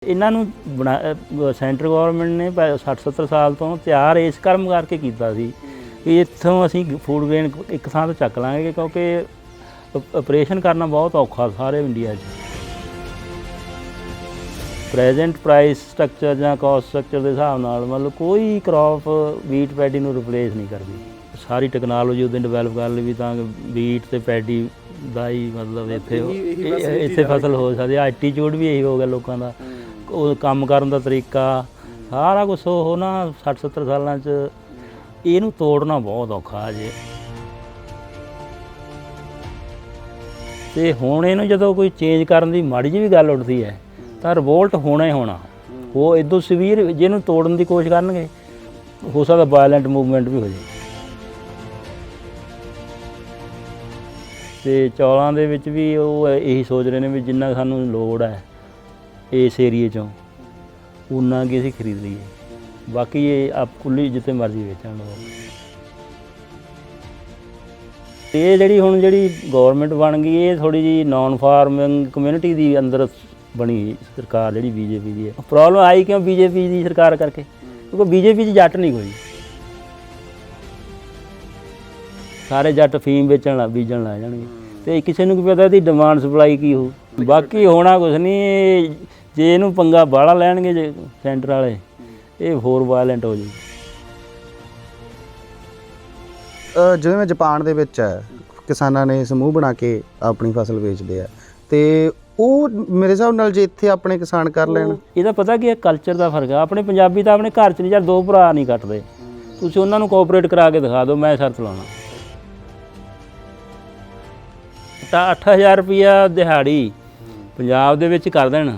ਇਹਨਾਂ ਨੂੰ centre government ਨੇ 60-70 ਸਾਲ ਤੋਂ ਤਿਆਰ ਇਸ ਕਰਮ ਕਰਕੇ ਕੀਤਾ ਸੀ ਵੀ ਇੱਥੋਂ ਅਸੀਂ ਫੂਡ ਗ੍ਰੇਨ ਇੱਕ ਥਾਂ ਤੋਂ ਚੱਕ ਲਾਂਗੇ, ਕਿਉਂਕਿ ਆਪਰੇਸ਼ਨ ਕਰਨਾ ਬਹੁਤ ਔਖਾ ਸਾਰੇ ਇੰਡੀਆ 'ਚ। ਪ੍ਰੈਜੈਂਟ ਪ੍ਰਾਈਸ ਸਟਰਕਚਰ ਜਾਂ ਕਾਸਟ ਸਟਰਕਚਰ ਦੇ ਹਿਸਾਬ ਨਾਲ ਮਤਲਬ ਕੋਈ ਕ੍ਰੌਪ ਵੀਟ ਪੈਡੀ ਨੂੰ ਰਿਪਲੇਸ ਨਹੀਂ ਕਰਦੀ। ਸਾਰੀ ਟੈਕਨੋਲੋਜੀ ਉਹਦੇ ਡਿਵੈਲਪ ਕਰ ਲਈ ਵੀ ਤਾਂ ਵੀਟ ਅਤੇ ਪੈਡੀ ਦਾ ਹੀ ਮਤਲਬ ਇੱਥੇ ਫਸਲ ਹੋ ਸਕਦੀ। ਐਟੀਟਿਊਡ ਵੀ ਇਹੀ ਹੋ ਗਿਆ ਲੋਕਾਂ ਦਾ, ਉਹ ਕੰਮ ਕਰਨ ਦਾ ਤਰੀਕਾ ਸਾਰਾ ਕੁਛ ਉਹ ਨਾ 60-70 ਸਾਲਾਂ 'ਚ ਇਹਨੂੰ ਤੋੜਨਾ ਬਹੁਤ ਔਖਾ ਅਜੇ। ਅਤੇ ਹੁਣ ਇਹਨੂੰ ਜਦੋਂ ਕੋਈ ਚੇਂਜ ਕਰਨ ਦੀ ਮਾੜੀ ਜਿਹੀ ਵੀ ਗੱਲ ਉੱਠਦੀ ਹੈ ਤਾਂ ਰਿਵੋਲਟ ਹੋਣਾ ਹੀ ਹੋਣਾ। ਉਹ ਇੱਦੋਂ ਸਵੀਰ ਜਿਹਨੂੰ ਤੋੜਨ ਦੀ ਕੋਸ਼ਿਸ਼ ਕਰਨਗੇ, ਹੋ ਸਕਦਾ ਵਾਇਲੈਂਟ ਮੂਵਮੈਂਟ ਵੀ ਹੋ ਜਾਏ। ਅਤੇ ਚੌਲਾਂ ਦੇ ਵਿੱਚ ਵੀ ਉਹ ਇਹੀ ਸੋਚ ਰਹੇ ਨੇ ਵੀ ਜਿੰਨਾ ਸਾਨੂੰ ਲੋੜ ਹੈ ਇਸ ਏਰੀਏ 'ਚੋਂ ਉਨਾ ਕਿ ਅਸੀਂ ਖਰੀਦ ਲਈਏ, ਬਾਕੀ ਇਹ ਆਪ ਕੁੱਲੀ ਜਿੱਥੇ ਮਰਜ਼ੀ ਵੇਚਣ। ਇਹ ਜਿਹੜੀ ਗੌਰਮੈਂਟ ਬਣ ਗਈ, ਇਹ ਥੋੜ੍ਹੀ ਜਿਹੀ ਨੌਨ ਫਾਰਮਿੰਗ ਕਮਿਊਨਿਟੀ ਦੀ ਅੰਦਰ ਬਣੀ ਸਰਕਾਰ ਜਿਹੜੀ ਬੀਜੇਪੀ ਦੀ ਹੈ। ਪ੍ਰੋਬਲਮ ਆਈ ਕਿਉਂ ਬੀਜੇਪੀ ਦੀ ਸਰਕਾਰ ਕਰਕੇ? ਕਿਉਂਕਿ ਬੀਜੇਪੀ 'ਚ ਜੱਟ ਨਹੀਂ ਕੋਈ, ਸਾਰੇ ਜੱਟ ਫੀਮ ਬੀਜਣ ਲੱਗ ਜਾਣਗੇ ਅਤੇ ਕਿਸੇ ਨੂੰ ਕੀ ਪਤਾ ਇਹਦੀ ਡਿਮਾਂਡ ਸਪਲਾਈ ਕੀ ਹੋਊ। ਬਾਕੀ ਹੋਣਾ ਕੁਛ ਨਹੀਂ, ਜੇ ਇਹਨੂੰ ਪੰਗਾ ਬਾਹਲਾ ਲੈਣਗੇ ਜੇ ਸੈਂਟਰ ਵਾਲੇ, ਇਹ ਹੋਰ ਵਾਇਲੈਂਟ ਹੋ ਜਾਊ। ਜਿਵੇਂ ਜਾਪਾਨ ਦੇ ਵਿੱਚ ਹੈ, ਕਿਸਾਨਾਂ ਨੇ ਸਮੂਹ ਬਣਾ ਕੇ ਆਪਣੀ ਫਸਲ ਵੇਚਦੇ ਆ, ਅਤੇ ਉਹ ਮੇਰੇ ਹਿਸਾਬ ਨਾਲ ਜੇ ਇੱਥੇ ਆਪਣੇ ਕਿਸਾਨ ਕਰ ਲੈਣ, ਇਹਦਾ ਪਤਾ ਕੀ ਹੈ, ਕਲਚਰ ਦਾ ਫਰਕ ਆ। ਆਪਣੇ ਪੰਜਾਬੀ ਤਾਂ ਆਪਣੇ ਘਰ 'ਚ ਨਹੀਂ, ਯਾਰ ਦੋ ਭਰਾ ਨਹੀਂ ਕੱਟਦੇ, ਤੁਸੀਂ ਉਹਨਾਂ ਨੂੰ ਕੋਆਪਰੇਟ ਕਰਾ ਕੇ ਦਿਖਾ ਦਿਓ, ਮੈਂ ਸ਼ਰਤ ਲਾਉਣਾ। ਤਾਂ 8000 ਰੁਪਈਆ ਦਿਹਾੜੀ ਪੰਜਾਬ ਦੇ ਵਿੱਚ ਕਰ ਦੇਣ,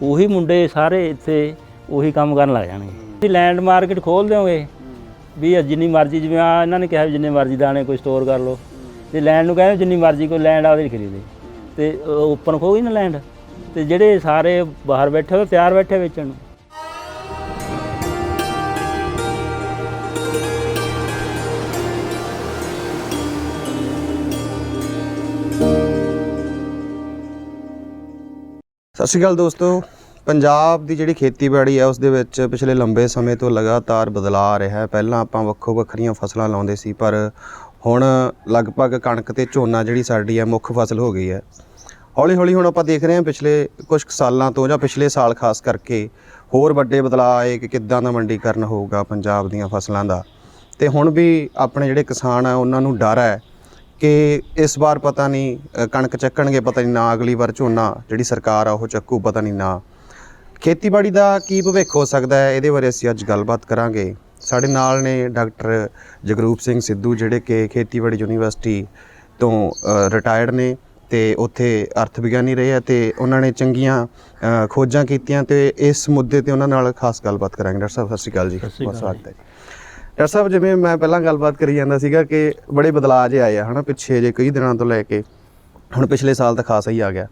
ਉਹੀ ਮੁੰਡੇ ਸਾਰੇ ਇੱਥੇ ਉਹੀ ਕੰਮ ਕਰਨ ਲੱਗ ਜਾਣਗੇ। ਤੁਸੀਂ ਲੈਂਡ ਮਾਰਕੀਟ ਖੋਲ੍ਹ ਦਿਓਗੇ ਵੀ ਜਿੰਨੀ ਮਰਜ਼ੀ, ਜਿਵੇਂ ਆ ਇਹਨਾਂ ਨੇ ਕਿਹਾ ਵੀ ਜਿੰਨੇ ਮਰਜ਼ੀ ਦਾਣੇ ਕੋਈ ਸਟੋਰ ਕਰ ਲਓ, ਅਤੇ ਲੈਂਡ ਨੂੰ ਕਹਿੰਦੇ ਜਿੰਨੀ ਮਰਜ਼ੀ ਕੋਈ ਲੈਂਡ ਆਪਦੀ ਖਰੀਦੇ, ਅਤੇ ਓਪਨ ਖੋ ਗਈ ਨਾ ਲੈਂਡ, ਅਤੇ ਜਿਹੜੇ ਸਾਰੇ ਬਾਹਰ ਬੈਠੇ ਉਹ ਤਿਆਰ ਬੈਠੇ ਵੇਚਣ ਨੂੰ। ਸਤਿ ਸ਼੍ਰੀ ਅਕਾਲ ਦੋਸਤੋ। ਪੰਜਾਬ ਦੀ ਜਿਹੜੀ ਖੇਤੀਬਾੜੀ ਹੈ ਉਸ ਦੇ ਵਿੱਚ ਪਿਛਲੇ ਲੰਬੇ ਸਮੇਂ ਤੋਂ ਲਗਾਤਾਰ ਬਦਲਾਅ ਆ ਰਿਹਾ ਹੈ। ਪਹਿਲਾਂ ਆਪਾਂ ਵੱਖੋ ਵੱਖਰੀਆਂ ਫਸਲਾਂ ਲਾਉਂਦੇ ਸੀ, ਪਰ ਹੁਣ ਲਗਭਗ ਕਣਕ ਅਤੇ ਝੋਨਾ ਜਿਹੜੀ ਸਾਡੀ ਹੈ ਮੁੱਖ ਫਸਲ ਹੋ ਗਈ ਹੈ। ਹੌਲੀ ਹੌਲੀ ਹੁਣ ਆਪਾਂ ਦੇਖ ਰਹੇ ਹਾਂ ਪਿਛਲੇ ਕੁਝ ਸਾਲਾਂ ਤੋਂ ਜਾਂ ਪਿਛਲੇ ਸਾਲ ਖਾਸ ਕਰਕੇ ਹੋਰ ਵੱਡੇ ਬਦਲਾਅ ਆਏ ਕਿ ਕਿੱਦਾਂ ਦਾ ਮੰਡੀਕਰਨ ਹੋਊਗਾ ਪੰਜਾਬ ਦੀਆਂ ਫਸਲਾਂ ਦਾ। ਅਤੇ ਹੁਣ ਵੀ ਆਪਣੇ ਜਿਹੜੇ ਕਿਸਾਨ ਆ ਉਹਨਾਂ ਨੂੰ ਡਰ ਹੈ ਕਿ ਇਸ ਵਾਰ ਪਤਾ ਨਹੀਂ ਕਣਕ ਚੱਕਣਗੇ, ਪਤਾ ਨਹੀਂ ਨਾ ਅਗਲੀ ਵਾਰ ਝੋਨਾ ਜਿਹੜੀ ਸਰਕਾਰ ਆ ਉਹ ਚੱਕੂ, ਪਤਾ ਨਹੀਂ ਨਾ। ਖੇਤੀਬਾੜੀ ਦਾ ਕੀ ਭਵਿੱਖ ਹੋ ਸਕਦਾ ਹੈ, ਇਹਦੇ ਬਾਰੇ ਅਸੀਂ ਅੱਜ ਗੱਲਬਾਤ ਕਰਾਂਗੇ। ਸਾਡੇ ਨਾਲ ਨੇ ਡਾਕਟਰ ਜਗਰੂਪ ਸਿੰਘ ਸਿੱਧੂ, ਜਿਹੜੇ ਕਿ ਖੇਤੀਬਾੜੀ ਯੂਨੀਵਰਸਿਟੀ ਤੋਂ ਰਿਟਾਇਰਡ ਨੇ ਅਤੇ ਉੱਥੇ ਅਰਥ ਵਿਗਿਆਨੀ ਰਹੇ ਆ, ਅਤੇ ਉਹਨਾਂ ਨੇ ਚੰਗੀਆਂ ਖੋਜਾਂ ਕੀਤੀਆਂ, ਅਤੇ ਇਸ ਮੁੱਦੇ 'ਤੇ ਉਹਨਾਂ ਨਾਲ ਖਾਸ ਗੱਲਬਾਤ ਕਰਾਂਗੇ। ਡਾਕਟਰ ਸਾਹਿਬ ਸਤਿ ਸ਼੍ਰੀ ਅਕਾਲ ਜੀ। ਬਹੁਤ ਸਵਾਗਤ ਹੈ ਜੀ। ਡਾਕਟਰ ਸਾਹਿਬ, ਜਿਵੇਂ ਮੈਂ ਪਹਿਲਾਂ ਗੱਲਬਾਤ ਕਰੀ ਜਾਂਦਾ ਸੀਗਾ ਕਿ ਬੜੇ ਬਦਲਾਅ ਜਿਹੇ ਆਏ ਆ ਹੈ ਨਾ ਪਿੱਛੇ ਜੇ ਕਈ ਦਿਨਾਂ ਤੋਂ ਲੈ ਕੇ ਹੁਣ ਪਿਛਲੇ ਸਾਲ ਤਾਂ ਖਾਸਾ ਹੀ ਆ ਗਿਆ।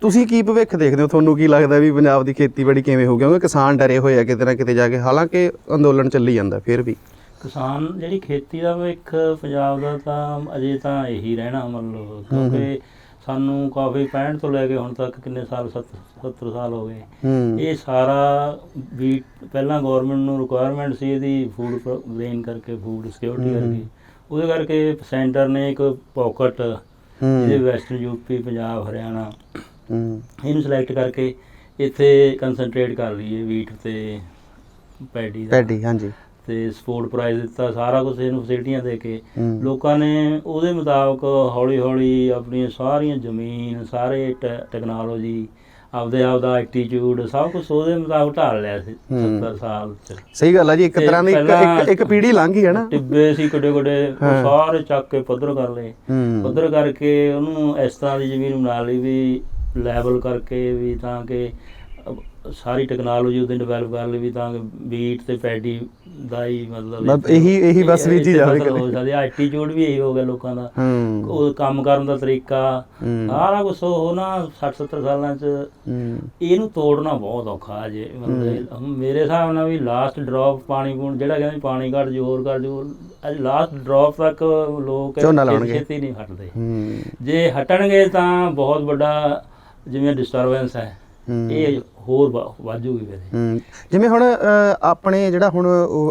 ਤੁਸੀਂ ਕੀ ਭਵਿੱਖ ਦੇਖਦੇ ਹੋ? ਤੁਹਾਨੂੰ ਕੀ ਲੱਗਦਾ ਵੀ ਪੰਜਾਬ ਦੀ ਖੇਤੀਬਾੜੀ ਕਿਵੇਂ ਹੋ? ਕਿਉਂਕਿ ਕਿਸਾਨ ਡਰੇ ਹੋਏ ਆ ਕਿਤੇ ਨਾ ਕਿਤੇ ਜਾ ਕੇ, ਹਾਲਾਂਕਿ ਅੰਦੋਲਨ ਚੱਲੀ ਜਾਂਦਾ ਫਿਰ ਵੀ। ਕਿਸਾਨ ਜਿਹੜੀ ਖੇਤੀ ਦਾ ਭਵਿੱਖ ਪੰਜਾਬ ਦਾ ਤਾਂ ਅਜੇ ਤਾਂ ਇਹੀ ਰਹਿਣਾ ਮਤਲਬ, ਕਿਉਂਕਿ ਸਾਨੂੰ ਕਾਫੀ 65 ਤੋਂ ਲੈ ਕੇ ਹੁਣ ਤੱਕ ਕਿੰਨੇ ਸਾਲ 70 ਸਾਲ ਹੋ ਗਏ। ਇਹ ਸਾਰਾ ਵੀ ਪਹਿਲਾਂ ਗੌਰਮੈਂਟ ਨੂੰ ਰਿਕੁਆਇਰਮੈਂਟ ਸੀ ਇਹਦੀ ਫੂਡ ਗ੍ਰੇਨ ਕਰਕੇ, ਫੂਡ ਸਿਕਿਉਰਿਟੀ ਕਰਕੇ, ਉਹਦੇ ਕਰਕੇ ਸੈਂਟਰ ਨੇ ਇੱਕ ਪੌਕਟ ਜਿਹਦੇ ਵੈਸਟਰਨ ਯੂਪੀ, ਪੰਜਾਬ, ਹਰਿਆਣਾ ਇਹਨੂੰ ਸਿਲੈਕਟ ਕਰਕੇ ਇੱਥੇ ਕੰਸਨਟਰੇਟ ਕਰ ਲਈਏ ਵੀਟ ਅਤੇ ਪੈਡੀ। ਹਾਂਜੀ। ਅਤੇ ਸਪੋਰਟ ਪ੍ਰਾਈਜ਼ ਦਿੱਤਾ, ਸਾਰਾ ਕੁਛ ਇਹਨੂੰ ਫੈਸਿਲਿਟੀਆਂ ਦੇ ਕੇ ਲੋਕਾਂ ਨੇ ਉਹਦੇ ਮੁਤਾਬਕ ਹੌਲੀ ਹੌਲੀ ਆਪਣੀਆਂ ਸਾਰੀਆਂ ਜ਼ਮੀਨ, ਸਾਰੇ ਟੈਕਨੋਲੋਜੀ, ਆਪਦਾ ਐਟੀਟਿਊਡ ਸਭ ਕੁਛ ਉਹਦੇ ਮੁਤਾਬਕ ਢਾਲ ਲਿਆ ਸੀ 70 ਸਾਲ 'ਚ। ਸਹੀ ਗੱਲ ਹੈ ਜੀ। ਇੱਕ ਤਰ੍ਹਾਂ ਦੀ ਇੱਕ ਪੀੜ੍ਹੀ ਲੰਘ ਗਈ ਹੈ ਨਾ। ਟਿੱਬੇ ਸੀ ਕਿੱਡੇ ਸਾਰੇ ਚੱਕ ਕੇ ਪੱਧਰ ਕਰ ਲਏ, ਪੱਧਰ ਕਰਕੇ ਉਹਨੂੰ ਇਸ ਤਰ੍ਹਾਂ ਦੀ ਜ਼ਮੀਨ ਬਣਾ ਲਈ ਵੀ ਲੈਵਲ ਕਰਕੇ, ਵੀ ਤਾਂ ਕਿ ਸਾਰੀ ਟੈਕਨੋਲੋਜੀ ਉਹਦੇ ਡਿਵੈਲਪ ਕਰ ਲਈ ਵੀ ਤਾਂ ਕਿ ਵੀਟ ਅਤੇ ਪੈਡੀ ਦਾ ਹੀ ਮਤਲਬ ਇਹੀ ਬਸ ਵੀ ਚੀਜ਼ ਹੋ ਸਕਦੀ। ਐਟੀਟਿਊਡ ਵੀ ਇਹੀ ਹੋ ਗਿਆ ਲੋਕਾਂ ਦਾ, ਉਹ ਕੰਮ ਕਰਨ ਦਾ ਤਰੀਕਾ ਸਾਰਾ ਕੁਛ ਉਹ ਨਾ 60-70 ਸਾਲਾਂ 'ਚ ਇਹਨੂੰ ਤੋੜਨਾ ਬਹੁਤ ਔਖਾ ਅਜੇ। ਮਤਲਬ ਮੇਰੇ ਹਿਸਾਬ ਨਾਲ ਵੀ ਲਾਸਟ ਡਰੋਪ ਪਾਣੀ ਪੂਣ ਜਿਹੜਾ ਕਹਿੰਦੇ ਪਾਣੀ ਘੱਟ ਜ਼ੋਰ ਕਰ ਜ਼ੋਰ, ਅੱਜ ਲਾਸਟ ਡਰੋਪ ਤੱਕ ਲੋਕ ਛੇਤੀ ਨਹੀਂ ਹਟਦੇ। ਜੇ ਹਟਣਗੇ ਤਾਂ ਬਹੁਤ ਵੱਡਾ ਜਿਵੇਂ ਡਿਸਟਰਬੈਂਸ ਹੈ ਇਹ ਹੋਰ ਵਾਜੂਗੀ ਵੈਸੇ। ਜਿਵੇਂ ਹੁਣ ਆਪਣੇ ਜਿਹੜਾ ਹੁਣ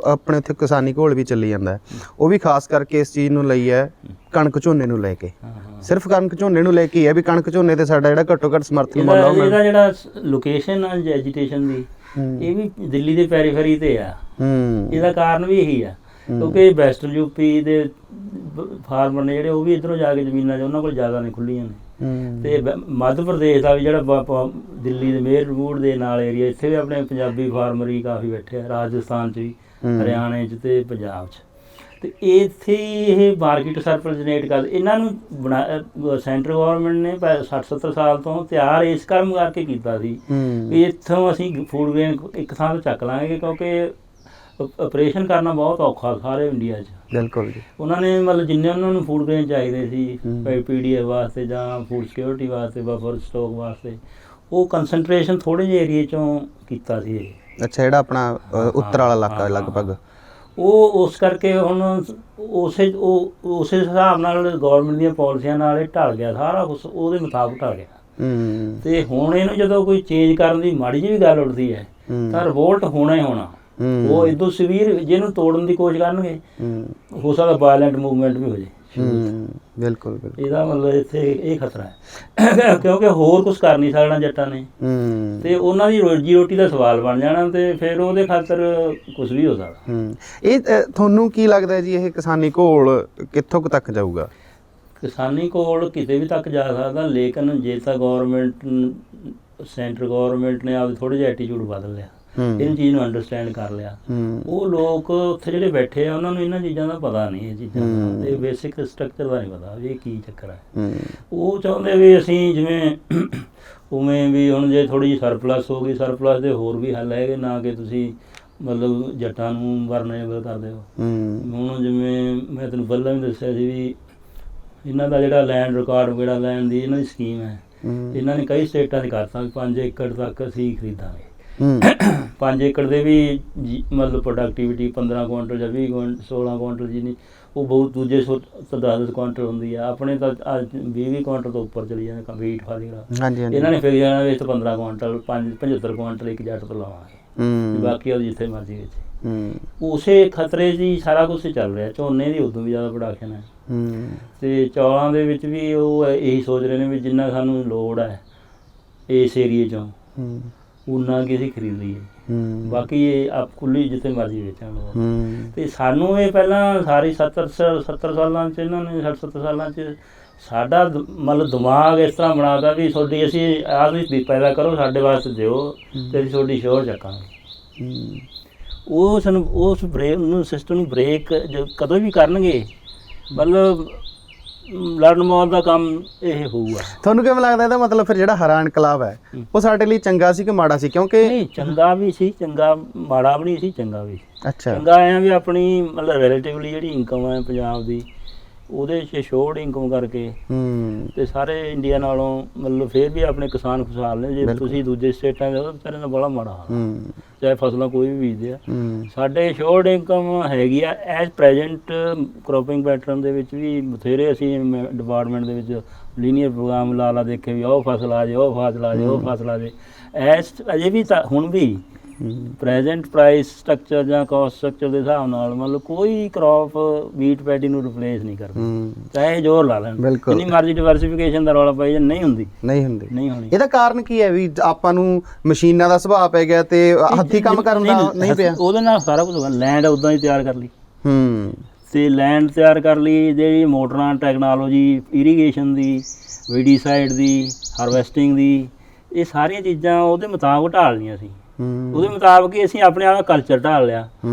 ਆਪਣੇ ਉੱਥੇ ਕਿਸਾਨੀ ਘੋਲ ਵੀ ਚੱਲੀ ਜਾਂਦਾ ਹੈ, ਉਹ ਵੀ ਖਾਸ ਕਰਕੇ ਇਸ ਚੀਜ਼ ਨੂੰ ਲਈ ਹੈ ਕਣਕ ਝੋਨੇ ਨੂੰ ਲੈ ਕੇ। ਸਿਰਫ ਕਣਕ ਝੋਨੇ ਨੂੰ ਲੈ ਕੇ ਹੀ ਹੈ ਵੀ ਕਣਕ ਝੋਨੇ ਤੇ ਸਾਡਾ ਜਿਹੜਾ ਘੱਟੋ ਘੱਟ ਸਮਰਥਨ ਮੁੱਲ ਆ ਇਹਦਾ ਜਿਹੜਾ ਲੋਕੇਸ਼ਨ ਆ ਐਜੀਟੇਸ਼ਨ ਦੀ, ਇਹ ਵੀ ਦਿੱਲੀ ਦੇ ਪੈਰੀਫੇਰੀ ਤੇ ਆ। ਇਹਦਾ ਕਾਰਨ ਵੀ ਇਹੀ ਆ ਕਿਉਂਕਿ ਵੈਸਟਰਨ ਯੂਪੀ ਦੇ ਫਾਰਮਰ ਨੇ ਜਿਹੜੇ, ਉਹ ਵੀ ਇੱਧਰੋਂ ਜਾ ਕੇ ਜ਼ਮੀਨਾਂ 'ਚ ਉਹਨਾਂ ਕੋਲ ਜ਼ਿਆਦਾ ਨੇ, ਖੁੱਲੀਆਂ ਨੇ। ਤੇ ਮੱਧ ਪ੍ਰਦੇਸ਼ ਦਾ ਵੀ ਜਿਹੜਾ ਦਿੱਲੀ ਦੇ ਮੇਰਪੁਰ ਦੇ ਨਾਲ ਏਰੀਆ, ਇੱਥੇ ਵੀ ਆਪਣੇ ਪੰਜਾਬੀ ਫਾਰਮਰ ਹੀ ਕਾਫੀ ਬੈਠੇ ਆ, ਰਾਜਸਥਾਨ 'ਚ ਵੀ, ਹਰਿਆਣੇ 'ਚ ਤੇ ਪੰਜਾਬ 'ਚ। ਤੇ ਇੱਥੇ ਇਹ ਮਾਰਕੀਟ ਸਰਪਲਸ ਜਨਰੇਟ ਕਰਦੇ। ਇਹਨਾਂ ਨੂੰ ਸੈਂਟਰ ਗਵਰਨਮੈਂਟ ਨੇ 60-70 ਸਾਲ ਤੋਂ ਤਿਆਰ ਇਸ ਕੰਮ ਕਰਕੇ ਕੀਤਾ ਸੀ ਵੀ ਇੱਥੋਂ ਅਸੀਂ ਫੂਡ ਗ੍ਰੇਨ ਇੱਕ ਥਾਂ ਤੋਂ ਚੱਕ ਲਾਂਗੇ, ਕਿਉਂਕਿ ਆਪਰੇਸ਼ਨ ਕਰਨਾ ਬਹੁਤ ਔਖਾ ਸਾਰੇ ਇੰਡੀਆ 'ਚ। ਬਿਲਕੁਲ ਜੀ। ਉਹਨਾਂ ਨੇ ਮਤਲਬ ਜਿੰਨੇ ਉਹਨਾਂ ਨੂੰ ਫੂਡ ਗ੍ਰੇਨ ਚਾਹੀਦੇ ਸੀ ਪੀਡੀਐਫ ਵਾਸਤੇ ਜਾਂ ਫੂਡ ਸਿਕਿਉਰਿਟੀ ਵਾਸਤੇ, ਬਫਰ ਸਟਾਕ ਵਾਸਤੇ, ਉਹ ਕੰਸੈਂਟਰੇਸ਼ਨ ਥੋੜ੍ਹੇ ਜਿਹੇ ਏਰੀਏ 'ਚੋਂ ਕੀਤਾ ਸੀ ਇਹ। ਅੱਛਾ, ਜਿਹੜਾ ਆਪਣਾ ਉੱਤਰ ਵਾਲਾ ਇਲਾਕਾ ਲਗਭਗ, ਉਹ ਉਸ ਕਰਕੇ ਹੁਣ ਉਸੇ ਹਿਸਾਬ ਨਾਲ ਗੌਰਮੈਂਟ ਦੀਆਂ ਪਾਲਿਸੀਆਂ ਨਾਲ ਇਹ ਢਲ ਗਿਆ, ਸਾਰਾ ਕੁਛ ਉਹਦੇ ਮੁਤਾਬਕ ਢਲ ਗਿਆ। ਤੇ ਹੁਣ ਇਹਨੂੰ ਜਦੋਂ ਕੋਈ ਚੇਂਜ ਕਰਨ ਦੀ ਮਾੜੀ ਜਿਹੀ ਵੀ ਗੱਲ ਉੱਠਦੀ ਹੈ ਤਾਂ ਰਿਵੋਲਟ ਹੋਣਾ ਹੀ ਹੋਣਾ। ਉਹ ਇਦੋਂ ਸਵੀਰ ਜਿਹਨੂੰ ਤੋੜਨ ਦੀ ਕੋਸ਼ਿਸ਼ ਕਰਨਗੇ, ਹੋ ਸਕਦਾ ਵਾਇਲੈਂਟ ਮੂਵਮੈਂਟ ਵੀ ਹੋ ਜੇ। ਬਿਲਕੁਲ ਇਹਦਾ ਮਤਲਬ ਇੱਥੇ ਇਹ ਖਤਰਾ ਹੈ ਕਿਉਂਕਿ ਹੋਰ ਕੁਝ ਕਰ ਨਹੀਂ ਸਕਣਾ ਜੱਟਾਂ ਨੇ, ਤੇ ਉਹਨਾਂ ਦੀ ਰੋਜੀ ਰੋਟੀ ਦਾ ਸਵਾਲ ਬਣ ਜਾਣਾ, ਤੇ ਫਿਰ ਉਹਦੇ ਖਾਤਰ ਕੁਝ ਵੀ ਹੋ ਸਕਦਾ। ਇਹ ਤੁਹਾਨੂੰ ਕੀ ਲੱਗਦਾ ਜੀ, ਇਹ ਕਿਸਾਨੀ ਘੋਲ ਕਿੱਥੋਂ ਕੁ ਤੱਕ ਜਾਊਗਾ? ਕਿਸਾਨੀ ਘੋਲ ਕਿਤੇ ਵੀ ਤੱਕ ਜਾ ਸਕਦਾ, ਲੇਕਿਨ ਜੇ ਤਾਂ ਗੌਰਮੈਂਟ, ਸੈਂਟਰ ਗੌਰਮੈਂਟ ਨੇ ਆਪਦੇ ਥੋੜ੍ਹੇ ਜਿਹਾ ਐਟੀਟਿਊਡ ਬਦਲ ਲਿਆ, ਇਹਨਾਂ ਚੀਜ਼ ਨੂੰ ਅੰਡਰਸਟੈਂਡ ਕਰ ਲਿਆ। ਉਹ ਲੋਕ ਉੱਥੇ ਜਿਹੜੇ ਬੈਠੇ ਆ ਉਹਨਾਂ ਨੂੰ ਇਹਨਾਂ ਚੀਜ਼ਾਂ ਦਾ ਪਤਾ ਨਹੀਂ, ਇਹ ਚੀਜ਼ਾਂ ਦਾ ਤੇ ਬੇਸਿਕ ਸਟਰਕਚਰ ਦਾ ਨਹੀਂ ਪਤਾ ਵੀ ਇਹ ਕੀ ਚੱਕਰ ਹੈ। ਉਹ ਚਾਹੁੰਦੇ ਵੀ ਅਸੀਂ ਜਿਵੇਂ ਉਵੇਂ ਵੀ ਹੁਣ ਜੇ ਥੋੜ੍ਹੀ ਜਿਹੀ ਸਰਪਲਸ ਹੋ ਗਈ, ਸਰਪਲਸ ਦੇ ਹੋਰ ਵੀ ਹੱਲ ਹੈਗੇ, ਨਾ ਕਿ ਤੁਸੀਂ ਮਤਲਬ ਜੱਟਾਂ ਨੂੰ ਵਰਨੇਬਲ ਕਰਦੇ ਹੋ। ਹੁਣ ਜਿਵੇਂ ਮੈਂ ਤੈਨੂੰ ਪਹਿਲਾਂ ਵੀ ਦੱਸਿਆ ਸੀ ਵੀ ਇਹਨਾਂ ਦਾ ਜਿਹੜਾ ਲੈਂਡ ਰਿਕਾਰਡ ਵਗੈਰਾ ਲੈਣ ਦੀ ਇਹਨਾਂ ਦੀ ਸਕੀਮ ਹੈ, ਇਹਨਾਂ ਨੇ ਕਈ ਸਟੇਟਾਂ 'ਚ ਕਰਤਾ ਵੀ 5 ਏਕੜ ਤੱਕ ਅਸੀਂ ਖਰੀਦਾਂਗੇ। 5 ਏਕੜ ਦੇ ਵੀ ਮਤਲਬ ਪ੍ਰੋਡਕਟੀਵਿਟੀ 15 ਕੁਆਂਟਲ ਜਾਂ 20 16 ਕੁਆਂਟਲ ਜੀ ਨਹੀਂ, ਉਹ ਬਹੁਤ ਦੂਜੇ 10 ਕੁਆਂਟਲ ਹੁੰਦੀ ਆ, ਆਪਣੇ ਤਾਂ 20 ਕੁਆਂਟਲ ਤੋਂ ਉੱਪਰ ਚਲੀ ਜਾਂਦੇ ਵੀਟ ਫਾਲੀਗਰਾ। ਇਹਨਾਂ ਨੇ ਫਿਰ ਜਾਣਾ ਵੀ 15 ਕੁਆਂਟਲ 75 ਕੁਆਂਟਲ ਇੱਕ ਜੱਟ ਤੋਂ ਲਵਾਂਗੇ, ਬਾਕੀ ਉਹ ਜਿੱਥੇ ਮਰਜ਼ੀ ਵਿੱਚ। ਉਸੇ ਖਤਰੇ 'ਚ ਹੀ ਸਾਰਾ ਕੁਛ ਚੱਲ ਰਿਹਾ। ਝੋਨੇ ਦੀ ਉਦੋਂ ਵੀ ਜ਼ਿਆਦਾ ਪ੍ਰੋਡਕਸ਼ਨ ਹੈ, ਤੇ ਚੌਲਾਂ ਦੇ ਵਿੱਚ ਵੀ ਉਹ ਇਹੀ ਸੋਚ ਰਹੇ ਨੇ ਵੀ ਜਿੰਨਾ ਸਾਨੂੰ ਲੋੜ ਹੈ ਇਸ ਏਰੀਏ 'ਚੋਂ ਉਨਾ ਕਿ ਅਸੀਂ ਖਰੀਦ ਲਈਏ, ਬਾਕੀ ਇਹ ਆਪ ਖੁੱਲੀ ਜਿੱਥੇ ਮਰਜ਼ੀ ਵੇਚਣ ਲੋਕ। ਤੇ ਸਾਨੂੰ ਇਹ ਪਹਿਲਾਂ ਸਾਰੀ 70 ਸਾਲਾਂ 'ਚ ਇਹਨਾਂ ਨੇ 60-70 ਸਾਲਾਂ 'ਚ ਸਾਡਾ ਮਤਲਬ ਦਿਮਾਗ ਇਸ ਤਰ੍ਹਾਂ ਬਣਾਤਾ ਵੀ ਤੁਹਾਡੀ ਅਸੀਂ ਆਹ ਵੀ ਪੈਦਾ ਕਰੋ, ਸਾਡੇ ਵਾਸਤੇ ਦਿਓ ਤੇ ਅਸੀਂ ਤੁਹਾਡੀ ਸ਼ੋਰ ਚੱਕਾਂਗੇ। ਉਹ ਸਾਨੂੰ ਉਸ ਬ੍ਰੇਕ ਨੂੰ ਸਿਸਟਮ ਨੂੰ ਬ੍ਰੇਕ ਕਦੋਂ ਵੀ ਕਰਨਗੇ, ਮਤਲਬ ਲੜਨ ਮੌਤ ਦਾ ਕੰਮ ਇਹ ਹੋਊਗਾ। ਤੁਹਾਨੂੰ ਕਿਵੇਂ ਲੱਗਦਾ ਇਹਦਾ ਮਤਲਬ ਫਿਰ ਜਿਹੜਾ ਹਰਾ ਇਨਕਲਾਬ ਹੈ ਉਹ ਸਾਡੇ ਲਈ ਚੰਗਾ ਸੀ ਕਿ ਮਾੜਾ ਸੀ? ਕਿਉਂਕਿ ਨਹੀਂ, ਚੰਗਾ ਵੀ ਸੀ, ਚੰਗਾ ਮਾੜਾ ਵੀ ਨਹੀਂ ਸੀ, ਚੰਗਾ ਵੀ ਸੀ। ਅੱਛਾ, ਚੰਗਾ ਆਇਆ ਵੀ ਆਪਣੀ ਮਤਲਬ ਰਿਲੇਟਿਵਲੀ ਜਿਹੜੀ ਇਨਕਮ ਹੈ ਪੰਜਾਬ ਦੀ, ਉਹਦੇ 'ਚ ਸ਼ੋਰਟ ਇਨਕਮ ਕਰਕੇ ਤੇ ਸਾਰੇ ਇੰਡੀਆ ਨਾਲੋਂ ਮਤਲਬ ਫਿਰ ਵੀ ਆਪਣੇ ਕਿਸਾਨ ਖੁਸ਼ਹਾਲ ਨੇ। ਜੇ ਤੁਸੀਂ ਦੂਜੇ ਸਟੇਟਾਂ ਦੇ ਵਿਚਾਰਿਆਂ ਦਾ ਬੜਾ ਮਾੜਾ ਹਾਲ, ਚਾਹੇ ਫਸਲਾਂ ਕੋਈ ਵੀ ਬੀਜਦੇ ਆ। ਸਾਡੇ ਸ਼ੋਰਟ ਇਨਕਮ ਹੈਗੀ ਆ ਐਜ਼ ਪ੍ਰੈਜੈਂਟ ਕ੍ਰੋਪਿੰਗ ਪੈਟਰਨ ਦੇ ਵਿੱਚ ਵੀ ਬਥੇਰੇ ਅਸੀਂ ਡਿਪਾਰਟਮੈਂਟ ਦੇ ਵਿੱਚ ਲੀਨੀਅਰ ਪ੍ਰੋਗਰਾਮ ਲਾ ਦੇਖੇ ਵੀ ਉਹ ਫਸਲ ਆ ਜੇ, ਉਹ ਫਸਲ ਆ ਜੇ, ਉਹ ਫਸਲ ਆ ਜੇ। ਐਸ ਅਜੇ ਵੀ ਤਾਂ ਹੁਣ ਵੀ ਪ੍ਰੈਜੈਂਟ ਪ੍ਰਾਈਸ ਸਟਰਕਚਰ ਜਾਂ ਕਾਸਟ ਸਟਰਕਚਰ ਦੇ ਹਿਸਾਬ ਨਾਲ ਮਤਲਬ ਕੋਈ ਕ੍ਰੌਪ ਵੀਟ ਪੈਡੀ ਨੂੰ ਰਿਪਲੇਸ ਨਹੀਂ ਕਰਦੀ, ਚਾਹੇ ਜ਼ੋਰ ਲਾ ਲੈਣ, ਜਿੰਨੀ ਮਰਜ਼ੀ ਡਿਵਰਸੀਫਿਕੇਸ਼ਨ ਦਾ ਰੌਲਾ ਪਾਈ ਜਾਂ ਨਹੀਂ ਹੁੰਦੀ। ਨਹੀਂ ਹੋਣੀ। ਇਹਦਾ ਕਾਰਨ ਕੀ ਹੈ ਵੀ ਆਪਾਂ ਨੂੰ ਮਸ਼ੀਨਾਂ ਦਾ ਸੁਭਾਅ ਪੈ ਗਿਆ ਤੇ ਹੱਥੀਂ ਕੰਮ ਕਰਨ ਦਾ ਨਹੀਂ ਪਿਆ? ਉਹਦੇ ਨਾਲ ਸਾਰਾ ਕੁਝ ਲੈਂਡ ਉੱਦਾਂ ਹੀ ਤਿਆਰ ਕਰ ਲਈ, ਤੇ ਲੈਂਡ ਤਿਆਰ ਕਰ ਲਈ, ਜਿਹੜੀ ਮੋਟਰਾਂ ਟੈਕਨੋਲੋਜੀ, ਇਰੀਗੇਸ਼ਨ ਦੀ, ਵੀਡੀਸਾਈਡ ਦੀ, ਹਾਰਵੈਸਟਿੰਗ ਦੀ, ਇਹ ਸਾਰੀਆਂ ਚੀਜ਼ਾਂ ਉਹਦੇ ਮੁਤਾਬਕ ਢਾਲ ਲਈਆਂ ਸੀ। ਉਹਦੇ ਮੁਤਾਬਕ ਹੀ ਅਸੀਂ ਆਪਣੇ ਆਪ ਕਲਚਰ ਢਾਲ ਲਿਆ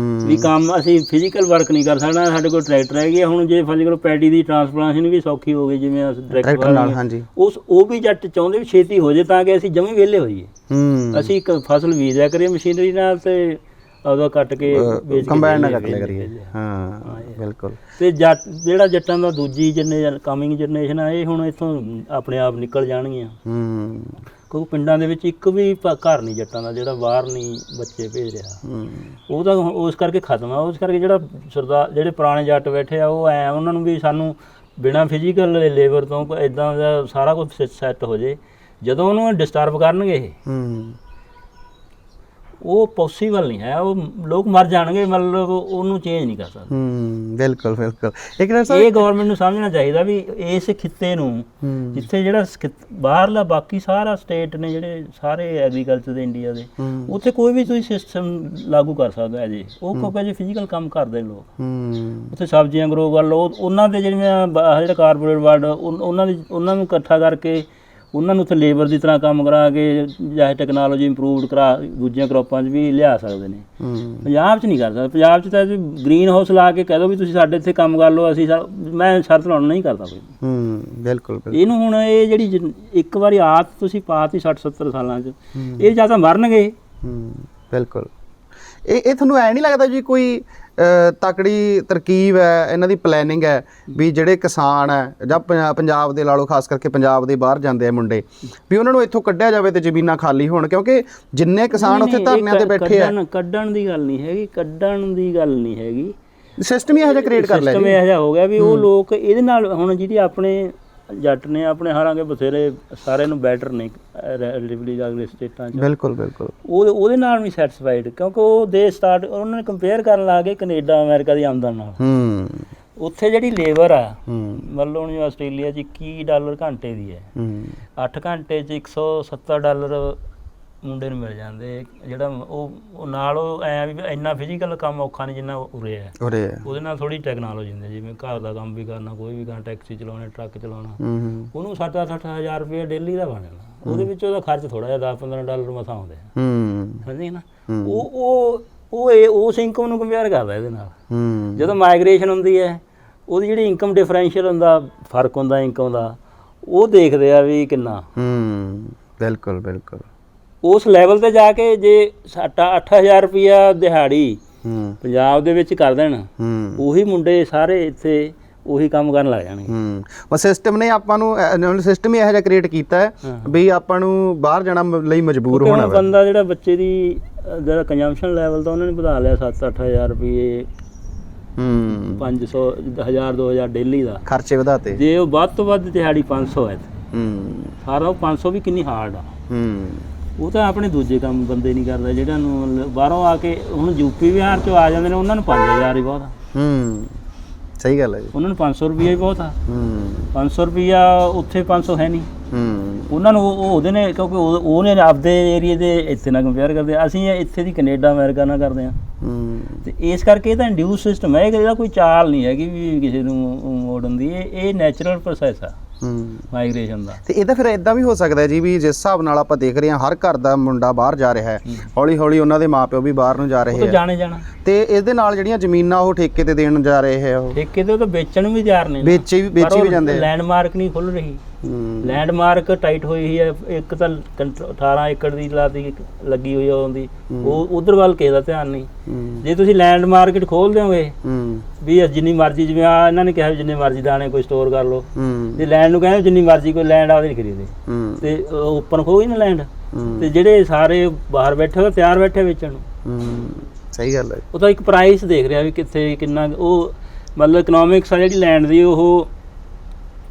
ਵੀ ਕੰਮ ਅਸੀਂ ਫਿਜ਼ੀਕਲ ਵਰਕ ਨਹੀਂ ਕਰ ਸਕਦਾ, ਸਾਡੇ ਕੋਲ ਟਰੈਕਟਰ ਹੈਗੇ ਆ। ਹੁਣ ਜੇ ਫਿਜ਼ੀਕਲ ਪੈਡੀ ਦੀ ਟਰਾਂਸਪਲਾਂਟੇਸ਼ਨ ਵੀ ਸੌਖੀ ਹੋ ਗਈ, ਜਿਵੇਂ ਟਰੈਕਟਰ ਨਾਲ, ਉਹ ਵੀ ਜੱਟ ਚਾਹੁੰਦੇ ਵੀ ਛੇਤੀ ਹੋ ਜੇ ਤਾਂ ਕਿ ਅਸੀਂ ਜਮੀ ਵਿਹਲੇ ਹੋਈਏ। ਅਸੀਂ ਇੱਕ ਫਸਲ ਬੀਜਿਆ ਕਰੀਏ ਮਸ਼ੀਨਰੀ ਨਾਲ ਤੇ ਉਹਦਾ ਕੱਟ ਕੇ ਕੰਬਾਈਨ ਨਾਲ ਕੱਟ ਲਿਆ ਕਰੀਏ। ਹਾਂ ਬਿਲਕੁਲ। ਤੇ ਜਿਹੜਾ ਜੱਟਾਂ ਦਾ ਦੂਜੀ ਕਮਿੰਗ ਜਨਰੇਸ਼ਨ ਆ, ਇਹ ਹੁਣ ਇੱਥੋਂ ਆਪਣੇ ਆਪ ਨਿਕਲ ਜਾਣਗੀਆਂ, ਕਿਉਂਕਿ ਪਿੰਡਾਂ ਦੇ ਵਿੱਚ ਇੱਕ ਵੀ ਘਰ ਨਹੀਂ ਜੱਟਾਂ ਦਾ ਜਿਹੜਾ ਬਾਹਰ ਨਹੀਂ ਬੱਚੇ ਭੇਜ ਰਿਹਾ। ਉਹ ਤਾਂ ਉਸ ਕਰਕੇ ਖਤਮ ਆ। ਉਸ ਕਰਕੇ ਜਿਹੜਾ ਜਿਹੜੇ ਪੁਰਾਣੇ ਜੱਟ ਬੈਠੇ ਆ, ਉਹ ਐ ਉਹਨਾਂ ਨੂੰ ਵੀ ਸਾਨੂੰ ਬਿਨਾਂ ਫਿਜ਼ੀਕਲ ਲੇਬਰ ਤੋਂ ਇੱਦਾਂ ਦਾ ਸਾਰਾ ਕੁਝ ਸੈੱਟ ਹੋ ਜੇ ਜਦੋਂ ਉਹਨੂੰ ਡਿਸਟਰਬ ਕਰਨਗੇ ਇਹ, ਉਹ ਪੋਸੀਬਲ ਨਹੀਂ ਹੈ, ਉਹ ਲੋਕ ਮਰ ਜਾਣਗੇ, ਮਤਲਬ ਉਹਨੂੰ ਚੇਂਜ ਨਹੀਂ ਕਰ ਸਕਦੇ। ਬਿਲਕੁਲ ਬਿਲਕੁਲ। ਇਹ ਗਵਰਨਮੈਂਟ ਨੂੰ ਸਮਝਣਾ ਚਾਹੀਦਾ ਵੀ ਇਸ ਖਿੱਤੇ ਨੂੰ ਜਿੱਥੇ ਜਿਹੜਾ ਬਾਹਰਲਾ ਬਾਕੀ ਸਾਰਾ ਸਟੇਟ ਨੇ ਜਿਹੜੇ ਸਾਰੇ ਐਗਰੀਕਲਚਰ ਦੇ ਇੰਡੀਆ ਦੇ, ਉੱਥੇ ਕੋਈ ਵੀ ਤੁਸੀਂ ਸਿਸਟਮ ਲਾਗੂ ਕਰ ਸਕਦਾ ਅਜੇ, ਉਹ ਕਿਉਂਕਿ ਅਜੇ ਫਿਜ਼ੀਕਲ ਕੰਮ ਕਰਦੇ ਲੋਕ, ਉੱਥੇ ਸਬਜ਼ੀਆਂ ਗਰੋ ਕਰ ਲਓ, ਉਹਨਾਂ ਦੇ ਜਿਹੜੀਆਂ ਜਿਹੜਾ ਕਾਰਪੋਰੇਟ ਵਰਡ ਉਹਨਾਂ ਨੂੰ ਇਕੱਠਾ ਕਰਕੇ ਉਹਨਾਂ ਨੂੰ ਉੱਥੇ ਲੇਬਰ ਦੀ ਤਰ੍ਹਾਂ ਕੰਮ ਕਰਾ ਕੇ ਜਾਂ ਟੈਕਨੋਲੋਜੀ ਇੰਪਰੂਵਡ ਕਰਾ ਦੂਜੀਆਂ ਕ੍ਰੋਪਾਂ 'ਚ ਵੀ ਲਿਆ ਸਕਦੇ ਨੇ। ਪੰਜਾਬ 'ਚ ਨਹੀਂ ਕਰ ਸਕਦੇ। ਪੰਜਾਬ 'ਚ ਤਾਂ ਗ੍ਰੀਨ ਹਾਊਸ ਲਾ ਕੇ ਕਹਿ ਦਿਓ ਵੀ ਤੁਸੀਂ ਸਾਡੇ ਇੱਥੇ ਕੰਮ ਕਰ ਲਓ, ਅਸੀਂ ਮੈਂ ਸ਼ਰਤ ਲਾਉਣ ਨਹੀਂ ਕਰਦਾ ਕੋਈ। ਬਿਲਕੁਲ। ਇਹਨੂੰ ਹੁਣ ਇਹ ਜਿਹੜੀ ਇੱਕ ਵਾਰੀ ਆਦਤ ਤੁਸੀਂ ਪਾਤੀ 60-70 ਸਾਲਾਂ 'ਚ, ਇਹ ਜਾਂ ਤਾਂ ਮਰਨਗੇ। ਬਿਲਕੁਲ। ਇਹ ਤੁਹਾਨੂੰ ਐ ਨਹੀਂ ਲੱਗਦਾ ਜੀ ਕੋਈ ਤਕੜੀ ਤਰਕੀਬ ਹੈ, ਇਹਨਾਂ ਦੀ ਪਲੈਨਿੰਗ ਹੈ ਵੀ ਜਿਹੜੇ ਕਿਸਾਨ ਹੈ ਜਾਂ ਪੰਜਾਬ ਦੇ ਲਾ ਲਓ, ਖਾਸ ਕਰਕੇ ਪੰਜਾਬ ਦੇ ਬਾਹਰ ਜਾਂਦੇ ਆ ਮੁੰਡੇ, ਵੀ ਉਹਨਾਂ ਨੂੰ ਇੱਥੋਂ ਕੱਢਿਆ ਜਾਵੇ ਤੇ ਜ਼ਮੀਨਾਂ ਖਾਲੀ ਹੋਣ, ਕਿਉਂਕਿ ਜਿੰਨੇ ਕਿਸਾਨ ਉੱਥੇ ਧਰਨਿਆਂ ਤੇ ਬੈਠੇ ਆ। ਕੱਢਣ ਦੀ ਗੱਲ ਨਹੀਂ ਹੈਗੀ, ਕੱਢਣ ਦੀ ਗੱਲ ਨਹੀਂ ਹੈਗੀ, ਸਿਸਟਮ ਹੀ ਇਹੋ ਜਿਹਾ ਕ੍ਰੀਏਟ ਕਰ ਲਿਆ, ਸਿਸਟਮ ਇਹੋ ਜਿਹਾ ਹੋ ਗਿਆ ਵੀ ਉਹ ਲੋਕ ਇਹਦੇ ਨਾਲ ਹੁਣ ਜਿਹੜੀ ਆਪਣੇ ਜੱਟ ਨੇ ਆਪਣੇ ਹਾਲਾਂਕਿ ਬਥੇਰੇ ਸਾਰੇ ਨੂੰ ਬੈਟਰ ਨੇ ਰਿਲੇਟਿਵਲੀ ਅਗਲੇ ਸਟੇਟਾਂ 'ਚ। ਬਿਲਕੁਲ ਬਿਲਕੁਲ। ਉਹਦੇ ਨਾਲ ਨਹੀਂ ਸੈਟੀਸਫਾਈਡ, ਕਿਉਂਕਿ ਉਹ ਦੇ ਸਟਾਰਟ ਉਹਨਾਂ ਨੇ ਕੰਪੇਅਰ ਕਰਨ ਲੱਗ ਗਏ ਕੈਨੇਡਾ ਅਮਰੀਕਾ ਦੀ ਆਮਦਨ ਨਾਲ। ਉੱਥੇ ਜਿਹੜੀ ਲੇਬਰ ਆ ਮਤਲਬ ਹੁਣ ਆਸਟ੍ਰੇਲੀਆ 'ਚ $21 ਘੰਟੇ ਦੀ ਹੈ, 8 ਘੰਟੇ 'ਚ $170 ਮੁੰਡੇ ਨੂੰ ਮਿਲ ਜਾਂਦੇ, ਜਿਹੜਾ ਉਹ ਨਾਲ ਉਹ ਐਂ ਵੀ ਇੰਨਾ ਫਿਜ਼ੀਕਲ ਕੰਮ ਔਖਾ ਨਹੀਂ ਜਿੰਨਾ ਉਰੇ ਹੈ। ਉਹਦੇ ਨਾਲ ਥੋੜੀ ਟੈਕਨੋਲੋਜੀ ਹੁੰਦੀ, ਜਿਵੇਂ ਘਰ ਦਾ ਕੰਮ ਵੀ ਕਰਨਾ, ਕੋਈ ਵੀ ਕੰਮ, ਟੈਕਸੀ ਚਲਾਉਣਾ, ਟਰੱਕ ਚਲਾਉਣਾ, ਉਹਨੂੰ 60,000 ਰੁਪਏ ਡੇਲੀ ਦਾ ਬਣ ਜਾਣਾ। ਉਹਦੇ ਵਿੱਚ ਉਹਦਾ ਖਰਚ ਥੋੜਾ ਜਿਹਾ $10-15 ਮਸਾਂ ਆਉਂਦੇ ਆ, ਸਮਝੇ ਨਾ। ਉਹ ਉਸ ਇਨਕਮ ਨੂੰ ਕੰਪੇਅਰ ਕਰਦਾ ਇਹਦੇ ਨਾਲ। ਜਦੋਂ ਮਾਈਗ੍ਰੇਸ਼ਨ ਹੁੰਦੀ ਹੈ, ਉਹਦੀ ਜਿਹੜੀ ਇਨਕਮ ਡਿਫਰੈਂਸ਼ੀਅਲ ਹੁੰਦਾ, ਫਰਕ ਹੁੰਦਾ ਇਨਕਮ ਦਾ, ਉਹ ਦੇਖਦੇ ਆ ਵੀ ਕਿੰਨਾ। ਬਿਲਕੁਲ ਬਿਲਕੁਲ। ਉਸ ਲੈਵਲ ਤੇ ਜਾ ਕੇ ਜੇ 8,000 ਰੁਪਇਆ ਦਿਹਾੜੀ ਪੰਜਾਬ ਦੇ ਵਿੱਚ ਕਰ ਦੇਣ, ਉਹੀ ਮੁੰਡੇ ਸਾਰੇ ਇੱਥੇ ਉਹੀ ਕੰਮ ਕਰਨ ਲੱਗ ਜਾਣਗੇ। ਬਸ ਸਿਸਟਮ ਨੇ ਆਪਾਂ ਨੂੰ ਸਿਸਟਮ ਹੀ ਇਹੋ ਜਿਹਾ ਕ੍ਰੀਏਟ ਕੀਤਾ ਹੈ ਵੀ ਆਪਾਂ ਨੂੰ ਬਾਹਰ ਜਾਣਾ ਲਈ ਮਜਬੂਰ ਹੋਣਾ। ਬੰਦਾ ਜਿਹੜਾ ਬੱਚੇ ਦੀ ਜਿਹੜਾ ਕੰਜ਼ੰਪਸ਼ਨ ਲੈਵਲ ਤਾਂ ਉਹਨਾਂ ਨੇ ਵਧਾ ਲਿਆ 7-8,000 ਰੁਪਏ, 500 1000 2000 ਡੇਲੀ ਦਾ ਖਰਚੇ ਵਧਾਤੇ। ਜੇ ਉਹ ਵੱਧ ਤੋਂ ਵੱਧ ਦਿਹਾੜੀ 500 ਹੈ, ਸਾਰਾ ਉਹ 500 ਵੀ ਕਿੰਨੀ ਹਾਰਡ ਆ। ਉਹ ਤਾਂ ਆਪਣੇ ਦੂਜੇ ਕੰਮ ਬੰਦੇ ਨਹੀਂ ਕਰਦਾ, ਜਿਹੜਾ ਨੂੰ ਬਾਹਰੋਂ ਆ ਕੇ ਹੁਣ ਯੂਪੀ ਬਿਹਾਰ ਚੋਂ ਆ ਜਾਂਦੇ ਨੇ, ਉਹਨਾਂ ਨੂੰ 5000 ਹੀ ਬਹੁਤ ਆ। ਸਹੀ ਗੱਲ ਹੈ ਜੀ। ਉਹਨਾਂ ਨੂੰ 500 ਰੁਪਈਆ ਹੀ ਬਹੁਤ ਆ। 500 ਰੁਪਈਆ ਉੱਥੇ 500 ਹੈ ਨਹੀਂ ਉਹਨਾਂ ਨੂੰ। ਉਹਦੇ ਨੇ ਕਿਉਂਕਿ ਉਹਨੇ ਆਪਦੇ ਏਰੀਏ ਦੇ ਇੱਥੇ ਨਾਲ ਕੰਪੇਅਰ ਕਰਦੇ, ਅਸੀਂ ਇੱਥੇ ਦੀ ਕੈਨੇਡਾ ਅਮਰੀਕਾ ਨਾਲ ਕਰਦੇ ਹਾਂ। ਤੇ ਇਸ ਕਰਕੇ ਇਹ ਤਾਂ ਇੰਡਿਊਸ ਸਿਸਟਮ ਹੈ, ਇਹਦਾ ਕੋਈ ਚਾਲ ਨਹੀਂ ਹੈਗੀ ਵੀ ਕਿਸੇ ਨੂੰ ਮੋੜਨ ਦੀ। ਇਹ ਨੈਚੁਰਲ ਪ੍ਰੋਸੈਸ ਆ ਮਾਈਗ੍ਰੇਸ਼ਨ ਦਾ। ਤੇ ਇਹਦਾ ਫਿਰ ਇਦਾਂ ਵੀ ਹੋ ਸਕਦਾ ਜੀ ਵੀ ਜਿਸ ਹਿਸਾਬ ਨਾਲ ਆਪਾਂ ਦੇਖ ਰਹੇ ਹਾਂ ਹਰ ਘਰ ਦਾ ਮੁੰਡਾ ਬਾਹਰ ਜਾ ਰਿਹਾ ਹੈ, ਹੌਲੀ ਹੌਲੀ ਉਹਨਾਂ ਦੇ ਮਾਪਿਓ ਵੀ ਬਾਹਰ ਨੂੰ ਜਾ ਰਹੇ ਆ ਜਾਣਾ। ਤੇ ਇਹਦੇ ਨਾਲ ਜਿਹੜੀਆਂ ਜ਼ਮੀਨਾਂ ਉਹ ਠੇਕੇ ਤੇ ਦੇਣ ਜਾ ਰਹੇ ਹੈ, ਉਹ ਠੇਕੇ ਤੇ ਉਹ ਤਾਂ ਵੇਚਣ ਵੀ ਤਿਆਰ ਨੇ, ਵੇਚੀ ਵੀ ਜਾਂਦੇ। ਲੈਂਡਮਾਰਕ ਨਹੀਂ ਖੁੱਲ ਰਹੀ, ਲੈਂਡਮਾਰਕ ਟਾਈਟ ਹੋਈ ਹੈ। ਇੱਕ ਤਾਂ 18 ਏਕੜ ਦੀ ਲੱਗੀ ਹੋਈ ਉਹਦੀ, ਉਹ ਉਧਰ ਵੱਲ ਕਿਸੇ ਦਾ ਧਿਆਨ ਨਹੀਂ। ਜੇ ਤੁਸੀਂ ਲੈਂਡ ਮਾਰਕੀਟ ਖੋਲ ਦਿਓਗੇ ਵੀ ਜਿੰਨੀ ਮਰਜ਼ੀ, ਜਿਵੇਂ ਆ ਇਹਨਾਂ ਨੇ ਕਿਹਾ ਜਿੰਨੇ ਮਰਜ਼ੀ ਦਾਣੇ ਕੋਈ ਸਟੋਰ ਕਰ ਲਓ, ਜੇ ਲੈਂਡ ਨੂੰ ਕਹਿੰਦੇ ਜਿੰਨੀ ਮਰਜ਼ੀ ਕੋਈ ਲੈਂਡ ਆਵੇ ਨਹੀਂ ਖਰੀਦੇ, ਤੇ ਓਪਨ ਖੋ ਗਈ ਨਾ ਲੈਂਡ, ਤੇ ਜਿਹੜੇ ਸਾਰੇ ਬਾਹਰ ਬੈਠੇ ਉਹ ਤਿਆਰ ਬੈਠੇ ਵੇਚਣ ਨੂੰ। ਸਹੀ ਗੱਲ ਹੈ। ਉਹ ਤਾਂ ਇੱਕ ਪ੍ਰਾਈਸ ਦੇਖ ਰਿਹਾ ਵੀ ਕਿੱਥੇ ਕਿੰਨਾ, ਉਹ ਮਤਲਬ ਇਕਨੋਮਿਕਸ ਆ ਜਿਹੜੀ ਲੈਂਡ ਦੀ, ਉਹ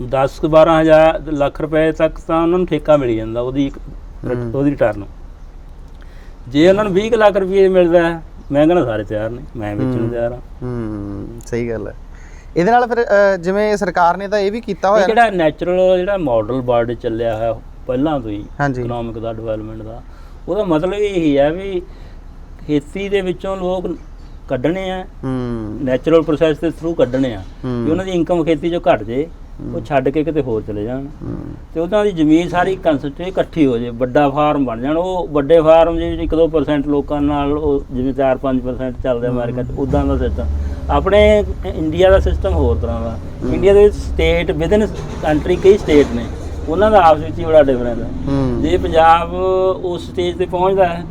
10-12 ਲੱਖ ਰੁਪਏ ਤੱਕ ਤਾਂ ਉਹਨਾਂ ਨੂੰ ਠੇਕਾ ਮਿਲ ਜਾਂਦਾ ਉਹਦੀ ਰਿਟਰਨ। ਜੇ ਉਹਨਾਂ ਨੂੰ 20 ਲੱਖ ਰੁਪਏ ਮਿਲਦਾ, ਮੈਂ ਕਹਿੰਦਾ ਸਾਰੇ ਤਿਆਰ ਨੇ, ਮੈਂ ਵੇਚਣ ਨੂੰ ਤਿਆਰ ਹਾਂ। ਸਹੀ ਗੱਲ ਹੈ। ਇਹਦੇ ਨਾਲ ਫਿਰ ਜਿਵੇਂ ਸਰਕਾਰ ਨੇ ਤਾਂ ਇਹ ਵੀ ਕੀਤਾ ਹੋਇਆ, ਜਿਹੜਾ ਨੈਚੁਰਲ ਜਿਹੜਾ ਮਾਡਲ ਵਰਡ ਚੱਲਿਆ ਹੋਇਆ ਪਹਿਲਾਂ ਤੋਂ ਹੀ ਇਕਨੋਮਿਕ ਦਾ ਡਿਵੈਲਪਮੈਂਟ ਦਾ, ਉਹਦਾ ਮਤਲਬ ਇਹੀ ਹੈ ਵੀ ਖੇਤੀ ਦੇ ਵਿੱਚੋਂ ਲੋਕ ਕੱਢਣੇ ਆ, ਨੈਚੁਰਲ ਪ੍ਰੋਸੈਸ ਦੇ ਥਰੂ ਕੱਢਣੇ ਆ ਵੀ ਉਹਨਾਂ ਦੀ ਇਨਕਮ ਖੇਤੀ 'ਚੋਂ ਘੱਟ ਜੇ, ਉਹ ਛੱਡ ਕੇ ਕਿਤੇ ਹੋਰ ਚਲੇ ਜਾਣ, ਤੇ ਉਹਨਾਂ ਦੀ ਜ਼ਮੀਨ ਸਾਰੀ ਕੰਸਟਰੇਟ ਇਕੱਠੀ ਹੋ ਜੇ, ਵੱਡਾ ਫਾਰਮ ਬਣ ਜਾਣ। ਉਹ ਵੱਡੇ ਫਾਰਮ ਜਿਹੜੇ 1-2% ਲੋਕਾਂ ਨਾਲ, ਉਹ ਜਿਵੇਂ 4-5% ਚੱਲਦੇ ਅਮਰੀਕਾ 'ਚ, ਉੱਦਾਂ ਦਾ ਸਿਸਟਮ। ਆਪਣੇ ਇੰਡੀਆ ਦਾ ਸਿਸਟਮ ਹੋਰ ਤਰ੍ਹਾਂ ਦਾ। ਇੰਡੀਆ ਦੇ ਵਿੱਚ ਸਟੇਟ ਵਿਦਨ ਕੰਟਰੀ ਕਈ ਸਟੇਟ ਨੇ, ਉਹਨਾਂ ਦਾ ਆਪਸ ਵਿੱਚ ਹੀ ਬੜਾ ਡਿਫਰੈਂਸ ਹੈ। ਜੇ ਪੰਜਾਬ ਉਸ ਸਟੇਜ 'ਤੇ ਪਹੁੰਚਦਾ ਹੈ,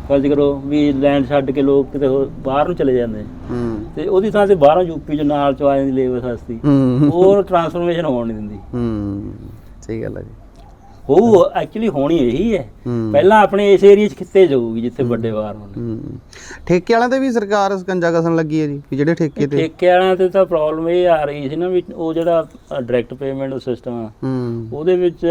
ਫਰਜ਼ ਕਰੋ ਵੀ ਲੈਂਡ ਛੱਡ ਕੇ ਲੋਕ ਕਿਤੇ ਹੋਰ ਬਾਹਰ ਨੂੰ ਚਲੇ ਜਾਂਦੇ, ਤੇ ਉਹਦੀ ਥਾਂ ਤੇ ਬਾਹਰੋਂ ਯੂਪੀ 'ਚ ਨਾਲ ਚ ਆ ਜਾਂਦੀ ਲੇਬਰ ਸਸਤੀ, ਉਹ ਟਰਾਂਸਫਰਮੇਸ਼ਨ ਹੋਣ ਨਹੀਂ ਦਿੰਦੀ। ਸਹੀ ਗੱਲ ਹੈ ਜੀ। ਉਹ ਐਕਚੁਅਲੀ ਹੋਣੀ ਇਹੀ ਹੈ, ਪਹਿਲਾਂ ਆਪਣੇ ਇਸ ਏਰੀਆ 'ਚ ਖਿੱਤੇ ਜਾਊਗੀ ਜਿੱਥੇ ਵੱਡੇ ਫਾਰਮ ਨੇ। ਠੇਕੇ ਵਾਲਿਆਂ ਤੇ ਵੀ ਸਰਕਾਰ ਸਕੰਜਾ ਕਸਣ ਲੱਗੀ ਹੈ ਜੀ, ਵੀ ਜਿਹੜੇ ਠੇਕੇ ਵਾਲਿਆਂ ਤੇ ਤਾਂ ਪ੍ਰੋਬਲਮ ਇਹ ਆ ਰਹੀ ਸੀ ਨਾ ਵੀ ਉਹ ਜਿਹੜਾ ਡਾਇਰੈਕਟ ਪੇਮੈਂਟ ਸਿਸਟਮ ਆ, ਉਹਦੇ ਵਿੱਚ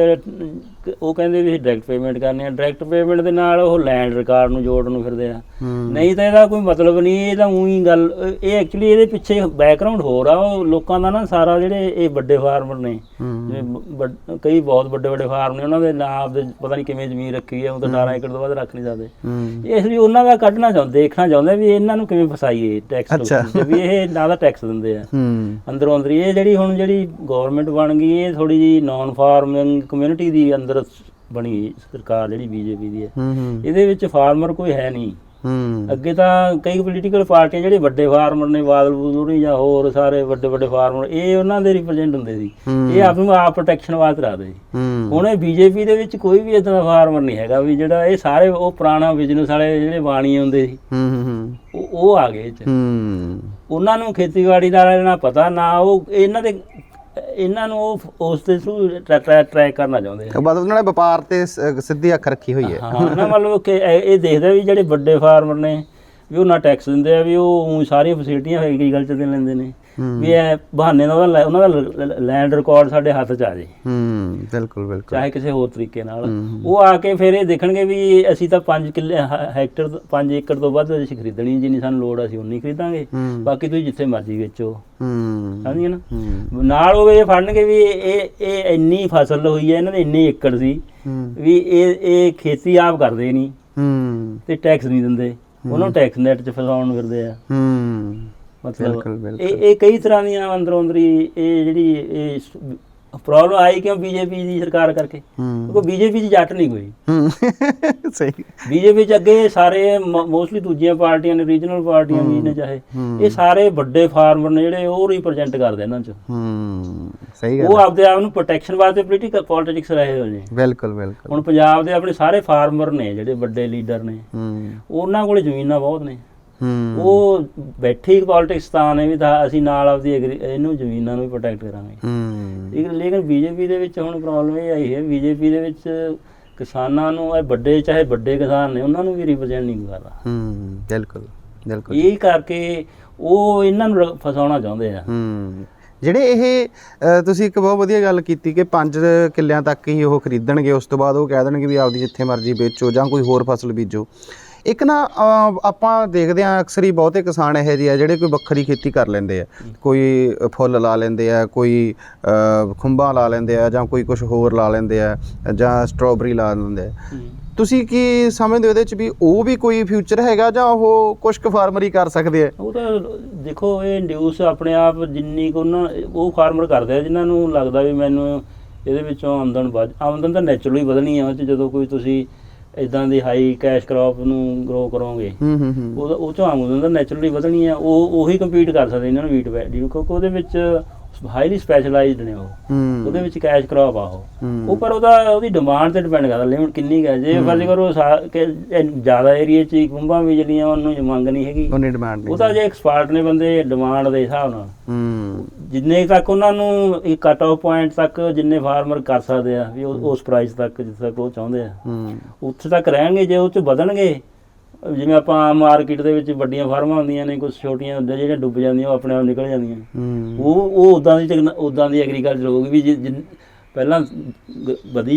ਉਹ ਕਹਿੰਦੇ ਵੀ ਡਾਇਰੈਕਟ ਪੇਮੈਂਟ ਕਰਨੀ ਆ, ਡਾਇਰੈਕਟ ਪੇਮੈਂਟ ਦੇ ਨਾਲ ਉਹ ਲੈਂਡ ਰਿਕਾਰਡ ਨੂੰ ਜੋੜਨ ਨੂੰ ਫਿਰਦੇ ਆ। ਨਹੀਂ ਤਾਂ ਇਹਦਾ ਕੋਈ ਮਤਲਬ ਨਹੀਂ, ਇਹ ਤਾਂ ਉਹੀ ਗੱਲ, ਇਹ ਐਕਚੁਅਲੀ ਇਹਦੇ ਪਿੱਛੇ ਬੈਕਗ੍ਰਾਉਂਡ ਹੋਰ ਆ। ਉਹ ਲੋਕਾਂ ਦਾ ਨਾ ਸਾਰਾ ਜਿਹੜੇ ਇਹ ਵੱਡੇ ਫਾਰਮਰ ਨੇ, ਕਈ ਬਹੁਤ ਵੱਡੇ ਵੱਡੇ ਫਾਰਮ ਨੇ, ਉਹਨਾਂ ਦੇ ਨਾਮ ਦੇ ਪਤਾ ਨਹੀਂ ਕਿਵੇਂ ਜ਼ਮੀਨ ਰੱਖੀ ਹੈ, ਉਹ ਤਾਂ 18 ਏਕੜ ਤੋਂ ਵੱਧ ਰੱਖ ਨਹੀਂ ਸਕਦੇ। ਇਸ ਲਈ ਉਹਨਾਂ ਦਾ ਕੱਢਣਾ ਦੇਖਣਾ ਚਾਹੁੰਦੇ ਵੀ ਇਹਨਾਂ ਨੂੰ ਕਿਵੇਂ ਫਸਾਈਏ ਟੈਕਸ, ਵੀ ਇਹ ਨਾ ਦਾ ਟੈਕਸ ਦਿੰਦੇ ਆ ਅੰਦਰੋਂ ਅੰਦਰ। ਇਹ ਜਿਹੜੀ ਗੌਰਮੈਂਟ ਬਣ ਗਈ, ਇਹ ਥੋੜੀ ਜਿਹੀ ਨੌਨ ਫਾਰਮਿੰਗ ਕਮਿਊਨਿਟੀ ਦੀ ਅੰਦਰ ਬਣੀ ਸਰਕਾਰ ਜਿਹੜੀ ਬੀਜੇਪੀ ਦੀ ਹੈ। ਇਹਦੇ ਵਿੱਚ ਫਾਰਮਰ ਕੋਈ ਹੈ ਨਹੀਂ। ਅੱਗੇ ਤਾਂ ਕਈ ਪੋਲੀਟੀਕਲ ਪਾਰਟੀਆਂ ਜਿਹੜੇ ਵੱਡੇ ਫਾਰਮਰ ਨੇ, ਬਾਦਲ ਬੂਦਲ ਜਾਂ ਹੋਰ ਸਾਰੇ ਵੱਡੇ ਵੱਡੇ ਫਾਰਮਰ, ਇਹ ਉਹਨਾਂ ਦੇ ਰਿਪਰੈਜ਼ੈਂਟ ਹੁੰਦੇ ਸੀ, ਇਹ ਆਪ ਨੂੰ ਆਪ ਪ੍ਰੋਟੈਕਸ਼ਨ ਵਾਸਤੇ ਰੱਖਦੇ ਸੀ। ਹੁਣ ਇਹ ਬੀਜੇਪੀ ਦੇ ਵਿੱਚ ਕੋਈ ਵੀ ਇਦਾਂ ਦਾ ਫਾਰਮਰ ਨਹੀਂ ਹੈਗਾ ਵੀ ਜਿਹੜਾ, ਇਹ ਸਾਰੇ ਉਹ ਪੁਰਾਣਾ ਬਿਜ਼ਨਸ ਵਾਲੇ ਜਿਹੜੇ ਬਾਣੀ ਹੁੰਦੇ ਸੀ ਉਹ ਆ ਗਏ। ਉਹਨਾਂ ਨੂੰ ਖੇਤੀਬਾੜੀ ਦਾ ਨਾ ਪਤਾ, ਨਾ ਉਹ ਇਹਨਾਂ ਨੂੰ ਉਹ ਉਸ ਦੇ ਥਰੂ ਟਰੈਕ ਕਰਨਾ ਚਾਹੁੰਦੇ ਆ। ਬਸ ਉਹਨਾਂ ਨੇ ਵਪਾਰ ਤੇ ਸਿੱਧੀ ਅੱਖ ਰੱਖੀ ਹੋਈ ਹੈ। ਹਾਂ ਨਾ, ਮਤਲਬ ਕਿ ਇਹ ਦੇਖਦੇ ਵੀ ਜਿਹੜੇ ਵੱਡੇ ਫਾਰਮਰ ਨੇ ਵੀ ਉਹ ਨਾ ਟੈਕਸ ਦਿੰਦੇ ਆ, ਵੀ ਉਹ ਸਾਰੀਆਂ ਫੈਸਿਲਿਟੀਆਂ ਐਗਰੀਕਲਚਰ ਦੇ ਲੈਂਦੇ ਨੇ, ਵੀ ਇਹ ਬਹਾਨੇ ਨਾਲ ਉਹਨਾਂ ਦਾ ਲੈਂਡ ਰਿਕਾਰਡ ਸਾਡੇ ਹੱਥ 'ਚ ਆ ਜੇ। ਬਿਲਕੁਲ ਬਿਲਕੁਲ, ਚਾਹੇ ਕਿਸੇ ਹੋਰ ਤਰੀਕੇ ਨਾਲ ਉਹ ਆ ਕੇ ਫਿਰ ਇਹ ਦੇਖਣਗੇ ਵੀ ਅਸੀਂ ਤਾਂ 5 ਏਕੜ ਤੋਂ ਵੱਧ ਅਸੀਂ ਖਰੀਦਣੀ, ਜਿੰਨੀ ਸਾਨੂੰ ਲੋੜ ਅਸੀਂ ਉਨੀ ਖਰੀਦਾਂਗੇ, ਬਾਕੀ ਤੁਸੀਂ ਜਿੱਥੇ ਮਰਜ਼ੀ ਵੇਚੋ। ਸਮਝੀਏ ਨਾ, ਨਾਲ ਉਹ ਇਹ ਫੜਨਗੇ ਵੀ ਇਹ ਇੰਨੀ ਫਸਲ ਹੋਈ ਹੈ, ਇਹਨਾਂ ਦੇ ਇੰਨੇ ਏਕੜ ਸੀ, ਵੀ ਇਹ ਖੇਤੀ ਆਪ ਕਰਦੇ ਨਹੀਂ ਤੇ ਟੈਕਸ ਨਹੀਂ ਦਿੰਦੇ, ਉਹਨਾਂ ਨੂੰ ਟੈਕਸ ਨੈਟ 'ਚ ਫਸਾਉਣ ਨੂੰ ਫਿਰਦੇ ਆ। ਮਤਲਬ ਇਹ ਕਈ ਤਰ੍ਹਾਂ ਦੀਆਂ ਅੰਦਰੋਂ ਅੰਦਰੀ ਇਹ ਜਿਹੜੀ ਪ੍ਰੋਬਲਮ ਆਈ ਕਿਉਂ ਬੀਜੇਪੀ ਦੀ ਸਰਕਾਰ ਕਰਕੇ, ਕਿਉਂਕਿ ਬੀਜੇਪੀ 'ਚ ਜੱਟ ਨਹੀਂ ਕੋਈ। ਸਹੀ, ਬੀਜੇਪੀ 'ਚ ਅੱਗੇ ਸਾਰੇ ਮੋਸਟਲੀ ਦੂਜੀਆਂ ਪਾਰਟੀਆਂ ਨੇ, ਰੀਜਨਲ ਪਾਰਟੀਆਂ ਵੀ ਨੇ ਚਾਹੇ, ਇਹ ਸਾਰੇ ਵੱਡੇ ਫਾਰਮਰ ਨੇ ਜਿਹੜੇ ਉਹ ਰਿਪਰੈਜ਼ੈਂਟ ਕਰਦੇ ਇਹਨਾਂ 'ਚ। ਸਹੀ ਗੱਲ, ਉਹ ਆਪਦੇ ਆਪ ਨੂੰ ਪ੍ਰੋਟੈਕਸ਼ਨ ਵਾਸਤੇ ਪੋਲੀਟਿਕਸ ਰਹੇ ਹੋਏ ਨੇ। ਬਿਲਕੁਲ ਬਿਲਕੁਲ। ਹੁਣ ਪੰਜਾਬ ਦੇ ਆਪਣੇ ਸਾਰੇ ਫਾਰਮਰ ਨੇ ਜਿਹੜੇ ਵੱਡੇ ਲੀਡਰ ਨੇ, ਉਹਨਾਂ ਕੋਲੇ ਜ਼ਮੀਨਾਂ ਬਹੁਤ ਨੇ, ਉਹ ਬੈਠੇ ਪੋਲੀਟਿਕਸ ਤਾਂ ਨੇ ਵੀ ਅਸੀਂ ਨਾਲ ਆਪਦੀ ਇਹਨੂੰ ਜ਼ਮੀਨਾਂ ਨੂੰ ਵੀ ਪ੍ਰੋਟੈਕਟ ਕਰਾਂਗੇ। ਲੇਕਿਨ ਬੀਜੇਪੀ ਦੇ ਵਿੱਚ ਹੁਣ ਪ੍ਰੋਬਲਮ ਇਹ ਆਈ ਹੈ, ਬੀਜੇਪੀ ਦੇ ਵਿੱਚ ਕਿਸਾਨਾਂ ਨੂੰ, ਇਹ ਵੱਡੇ ਚਾਹੇ ਵੱਡੇ ਕਿਸਾਨ ਨੇ, ਉਹਨਾਂ ਨੂੰ ਵੀ ਰਿਪਰੈਜ਼ੈਂਟ ਨਹੀਂ ਕਰਦਾ। ਬਿਲਕੁਲ ਬਿਲਕੁਲ, ਇਹ ਕਰਕੇ ਉਹ ਇਹਨਾਂ ਨੂੰ ਫਸਾਉਣਾ ਚਾਹੁੰਦੇ ਆ। ਜਿਹੜੇ ਇਹ ਤੁਸੀਂ ਇੱਕ ਬਹੁਤ ਵਧੀਆ ਗੱਲ ਕੀਤੀ ਕਿ 5 ਕਿੱਲਿਆਂ ਤੱਕ ਹੀ ਉਹ ਖਰੀਦਣਗੇ, ਉਸ ਤੋਂ ਬਾਅਦ ਉਹ ਕਹਿ ਦੇਣਗੇ ਵੀ ਆਪਦੀ ਜਿੱਥੇ ਮਰਜ਼ੀ ਵੇਚੋ ਜਾਂ ਕੋਈ ਹੋਰ ਫਸਲ ਬੀਜੋ। ਇੱਕ ਨਾ ਆਪਾਂ ਦੇਖਦੇ ਹਾਂ ਅਕਸਰ ਹੀ ਬਹੁਤੇ ਕਿਸਾਨ ਇਹੋ ਜਿਹੇ ਆ ਜਿਹੜੇ ਕੋਈ ਵੱਖਰੀ ਖੇਤੀ ਕਰ ਲੈਂਦੇ ਆ, ਕੋਈ ਫੁੱਲ ਲਾ ਲੈਂਦੇ ਆ, ਕੋਈ ਖੁੰਬਾਂ ਲਾ ਲੈਂਦੇ ਆ, ਜਾਂ ਕੋਈ ਕੁਝ ਹੋਰ ਲਾ ਲੈਂਦੇ ਆ, ਜਾਂ ਸਟ੍ਰਾਬੇਰੀ ਲਾ ਲੈਂਦੇ ਆ। ਤੁਸੀਂ ਕੀ ਸਮਝਦੇ ਹੋ ਇਹਦੇ 'ਚ ਵੀ ਉਹ ਵੀ ਕੋਈ ਫਿਊਚਰ ਹੈਗਾ, ਜਾਂ ਉਹ ਕੁਛ ਕੁ ਫਾਰਮਰ ਹੀ ਕਰ ਸਕਦੇ ਆ? ਉਹ ਤਾਂ ਦੇਖੋ, ਇਹ ਇੰਡਿਊਸ ਆਪਣੇ ਆਪ ਜਿੰਨੀ ਕੁ ਉਹ ਫਾਰਮਰ ਕਰਦੇ ਆ ਜਿਨ੍ਹਾਂ ਨੂੰ ਲੱਗਦਾ ਵੀ ਮੈਨੂੰ ਇਹਦੇ ਵਿੱਚੋਂ ਆਮਦਨ ਤਾਂ ਨੈਚੁਰਲੀ ਵਧਣੀ ਆ। ਜਦੋਂ ਕੋਈ ਤੁਸੀਂ ਇੱਦਾਂ ਦੀ ਹਾਈ ਕੈਸ਼ ਕ੍ਰੌਪ ਨੂੰ ਗਰੋ ਕਰੋਗੇ, ਉਹ 'ਚੋਂ ਆਮਦਨ ਤਾਂ ਨੈਚੁਰਲੀ ਵਧਣੀ ਆ। ਉਹੀ ਕੰਪੀਟ ਕਰ ਸਕਦੇ ਇਹਨਾਂ ਨੂੰ ਵੀਟ ਵੈਰਾਈਟੀ ਨੂੰ, ਕਿਉਂਕਿ ਉਹਦੇ ਵਿੱਚ ਹਾਈਲੀ ਸਪੈਸ਼ਲਾਈਜ਼ਡ ਨੇ ਉਹ, ਉਹਦੇ ਵਿੱਚ ਕੈਸ਼ ਕ੍ਰੌਪ ਆ ਉਹ। ਪਰ ਉਹਦੀ ਡਿਮਾਂਡ 'ਤੇ ਡਿਪੈਂਡ ਕਰਦਾ ਲਿਮਿਟ ਕਿੰਨੀ ਹੈ। ਜੇ ਫਰਜ਼ ਕਰੋ ਜ਼ਿਆਦਾ ਏਰੀਏ 'ਚ ਖੁੰਬਾਂ ਬੀਜਣੀਆਂ, ਉਹਨੂੰ ਮੰਗ ਨਹੀਂ ਹੈਗੀ, ਉਹ ਤਾਂ ਜੇ ਐਕਸਪਰਟ ਨੇ ਬੰਦੇ ਡਿਮਾਂਡ ਦੇ ਹਿਸਾਬ ਨਾਲ, ਜਿੰਨੇ ਤੱਕ ਉਹਨਾਂ ਨੂੰ ਇੱਕ ਕੱਟ ਆਫ ਪੁਆਇੰਟ ਤੱਕ ਜਿੰਨੇ ਫਾਰਮਰ ਕਰ ਸਕਦੇ ਆ ਵੀ ਉਸ ਪ੍ਰਾਈਸ ਤੱਕ ਜਿੱਥੇ ਤੱਕ ਉਹ ਚਾਹੁੰਦੇ ਆ ਉੱਥੇ ਤੱਕ ਰਹਿਣਗੇ। ਜੇ ਉਹ 'ਚ ਵਧਣਗੇ, ਜਿਵੇਂ ਆਪਾਂ ਆਮ ਮਾਰਕੀਟ ਦੇ ਵਿੱਚ ਵੱਡੀਆਂ ਫਾਰਮਾਂ ਹੁੰਦੀਆਂ ਨੇ, ਕੁਝ ਛੋਟੀਆਂ ਜਿਹੜੀਆਂ ਡੁੱਬ ਜਾਂਦੀਆਂ, ਉਹ ਆਪਣੇ ਆਪ ਨਿਕਲ ਜਾਂਦੀਆਂ, ਉਹ ਉੱਦਾਂ ਦੀ ਐਗਰੀਕਲਚਰ ਹੋਊਗੀ ਵੀ ਪਹਿਲਾਂ ਵਧੀ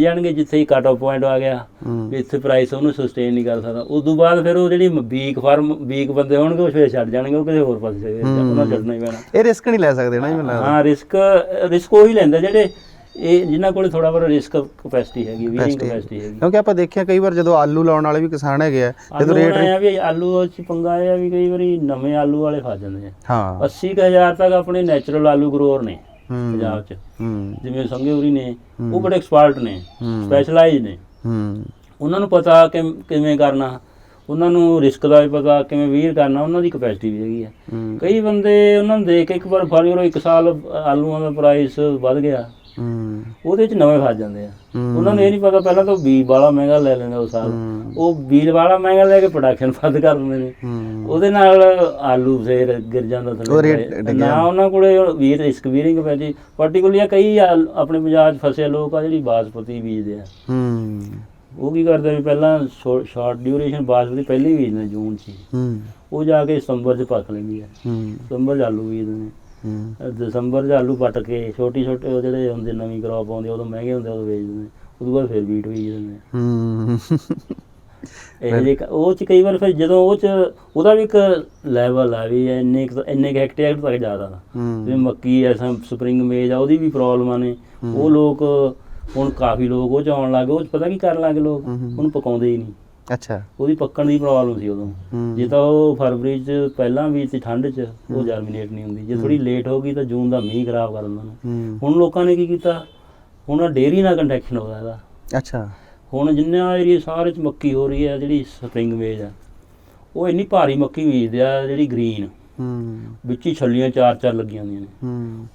ਜਾਣਗੇ ਜਿੱਥੇ ਹੀ ਕੱਟ ਆਫ ਪੁਆਇੰਟ ਆ ਗਿਆ ਵੀ ਇੱਥੇ ਪ੍ਰਾਈਸ ਉਹਨੂੰ ਸਸਟੇਨ ਨਹੀਂ ਕਰ ਸਕਦਾ। ਉਸ ਤੋਂ ਬਾਅਦ ਫਿਰ ਉਹ ਜਿਹੜੀ ਵੀਕ ਬੰਦੇ ਹੋਣਗੇ ਉਹ ਫਿਰ ਛੱਡ ਜਾਣਗੇ, ਉਹ ਕਿਸੇ ਹੋਰ ਪਾਸੇ ਉਹਨਾਂ ਛੱਡਣਾ ਹੀ ਪੈਣਾ। ਇਹ ਰਿਸਕ ਨਹੀਂ ਲੈ ਸਕਦੇ ਨਾ? ਹਾਂ, ਰਿਸਕ ਉਹੀ ਲੈਂਦਾ ਜਿਹੜੇ ਜਿਨ੍ਹਾਂ ਕੋਲ ਥੋੜਾ ਬਹੁਤ ਰਿਸਕ ਕਪੈਸਿਟੀ ਹੈਗੀ, ਵੀਰਿੰਗ ਕਪੈਸਿਟੀ ਹੈਗੀ। ਕਿਉਂਕਿ ਆਪਾਂ ਦੇਖਿਆ ਕਈ ਵਾਰ ਜਦੋਂ ਆਲੂ ਲਾਉਣ ਵਾਲੇ ਵੀ ਕਿਸਾਨ ਹੈਗੇ ਆ, ਜਦੋਂ ਰੇਟ ਵੀ ਆਲੂ 'ਚ ਪੰਗਾ ਇਹ ਆ ਵੀ ਕਈ ਵਾਰੀ ਨਵੇਂ ਆਲੂ ਵਾਲੇ ਫਸ ਜਾਂਦੇ ਆ। 80,000 ਤੱਕ ਆਪਣੇ ਨੈਚੁਰਲ ਆਲੂ ਗਰੋਅਰ ਨੇ ਪੰਜਾਬ 'ਚ, ਜਿਵੇਂ ਸੰਘੇਉਰੀ ਨੇ, ਉਹ ਬੜੇ ਐਕਸਪਰਟ ਨੇ, ਸਪੈਸ਼ਲਾਈਜ਼ ਨੇ, ਉਹਨਾਂ ਨੂੰ ਪਤਾ ਕਿਵੇਂ ਕਰਨਾ, ਉਹਨਾਂ ਨੂੰ ਰਿਸਕ ਦਾ ਵੀ ਪਤਾ ਕਿਵੇਂ ਵੀਰ ਕਰਨਾ, ਉਹਨਾਂ ਦੀ ਕਪੈਸਿਟੀ ਵੀ ਹੈਗੀ ਆ। ਕਈ ਬੰਦੇ ਉਹਨਾਂ ਨੂੰ ਦੇਖ ਕੇ ਇੱਕ ਵਾਰ ਫੜ ਕਰੋ, 1 ਸਾਲ ਆਲੂਆਂ ਦਾ ਪ੍ਰਾਈਸ ਵੱਧ ਗਿਆ, ਉਹਦੇ 'ਚ ਨਵੇਂ ਫਸ ਜਾਂਦੇ ਆ। ਉਹਨਾਂ ਨੂੰ ਇਹ ਨਹੀਂ ਪਤਾ, ਪਹਿਲਾਂ ਤਾਂ ਬੀਜ ਵਾਲਾ ਮਹਿੰਗਾ ਲੈ ਲੈਂਦੇ ਉਸ ਸਾਲ, ਉਹ ਬੀਜ ਵਾਲਾ ਮਹਿੰਗਾ ਲੈ ਕੇ ਪ੍ਰੋਡਕਸ਼ਨ ਬੰਦ ਕਰ ਦਿੰਦੇ ਨੇ, ਉਹਦੇ ਨਾਲ ਆਲੂ ਫੇਰ ਗਿਰ ਜਾਂਦਾ ਥੱਲੇ ਨਾ। ਉਹਨਾਂ ਕੋਲੇ ਰਿਸਕ ਵੀਰਿੰਗ ਪੈਦੀ ਪਾਰਟੀਕੂਲਰ ਕਈ ਆਪਣੇ ਪੰਜਾਬ 'ਚ ਫਸੇ ਲੋਕ ਆ ਜਿਹੜੀ ਬਾਸਪਤੀ ਬੀਜਦੇ ਆ। ਉਹ ਕੀ ਕਰਦੇ ਵੀ ਪਹਿਲਾਂ ਸ਼ਾਰਟ ਡਿਊਰੇਸ਼ਨ ਬਾਸਪਤੀ ਪਹਿਲੇ ਬੀਜਦੇ ਜੂਨ 'ਚ, ਉਹ ਜਾ ਕੇ ਸਤੰਬਰ 'ਚ ਪੱਕ ਲੈਂਦੀ ਆ, ਸਤੰਬਰ 'ਚ ਆਲੂ ਬੀਜਦੇ ਨੇ, ਦਸੰਬਰ 'ਚ ਆਲੂ ਪੱਟ ਕੇ ਛੋਟੇ ਉਹ ਜਿਹੜੇ ਹੁੰਦੇ ਨਵੀਂ ਕ੍ਰੌਪ ਆਉਂਦੀ ਉਦੋਂ ਮਹਿੰਗੇ ਹੁੰਦੇ, ਉਦੋਂ ਵੇਚਦੇ ਨੇ। ਉਦੋਂ ਬਾਅਦ ਫਿਰ ਬੀਟ ਹੋਈ ਜਾਂਦੇ ਆ। ਹੂੰ ਇਹ ਜੇ ਉਹ 'ਚ ਕਈ ਵਾਰ ਫਿਰ ਜਦੋਂ ਉਹ 'ਚ ਉਹਦਾ ਵੀ ਇੱਕ ਲੈਵਲ ਆ ਵੀ ਇੰਨੇ ਕੁ ਹੈਕਟੇਅਰ ਤੱਕ ਜ਼ਿਆਦਾ ਜਿਵੇਂ ਮੱਕੀ ਐ ਸਪਰਿੰਗ ਮੇਜ ਆ ਉਹਦੀ ਵੀ ਪ੍ਰੋਬਲਮਾਂ ਨੇ। ਉਹ ਲੋਕ ਹੁਣ ਕਾਫੀ ਲੋਕ ਉਹ 'ਚ ਆਉਣ ਲੱਗ ਗਏ। ਉਹ 'ਚ ਪਤਾ ਕੀ ਕਰਨ ਲੱਗ ਗਏ ਲੋਕ, ਉਹਨੂੰ ਪਕਾਉਂਦੇ ਹੀ ਨਹੀਂ। ਅੱਛਾ। ਉਹਦੀ ਪੱਕਣ ਦੀ ਪ੍ਰੋਬਲਮ ਸੀ ਉਦੋਂ। ਜੇ ਤਾਂ ਉਹ ਫਰਵਰੀ 'ਚ ਪਹਿਲਾਂ ਵੀ ਤੇ ਠੰਡ 'ਚ ਉਹ ਜਰਮੀਨੇਟ ਨਹੀਂ ਹੁੰਦੀ। ਜੇ ਥੋੜੀ ਲੇਟ ਹੋ ਗਈ ਤਾਂ ਜੂਨ ਦਾ ਮੀਂਹ ਖਰਾਬ ਕਰ ਦਿੰਦਾ ਉਹਨੂੰ। ਹੁਣ ਲੋਕਾਂ ਨੇ ਕੀ ਕੀਤਾ, ਹੁਣ ਡੇਅਰੀ ਨਾਲ ਕੰਟੈਕਸ਼ਨ ਹੋ ਗਿਆ ਇਹਦਾ। ਅੱਛਾ। ਹੁਣ ਜਿੰਨਾ ਏਰੀਆ ਸਾਰੇ 'ਚ ਮੱਕੀ ਹੋ ਰਹੀ ਹੈ, ਜਿਹੜੀ ਸਪਰਿੰਗ ਮੇਜ ਆ ਉਹ ਇੰਨੀ ਭਾਰੀ ਮੱਕੀ ਬੀਜਦੇ ਆ ਜਿਹੜੀ ਗ੍ਰੀਨ, ਵਿੱਚ ਹੀ ਛੱਲੀਆਂ 4-4 ਲੱਗੀਆਂ ਹੁੰਦੀਆਂ ਨੇ।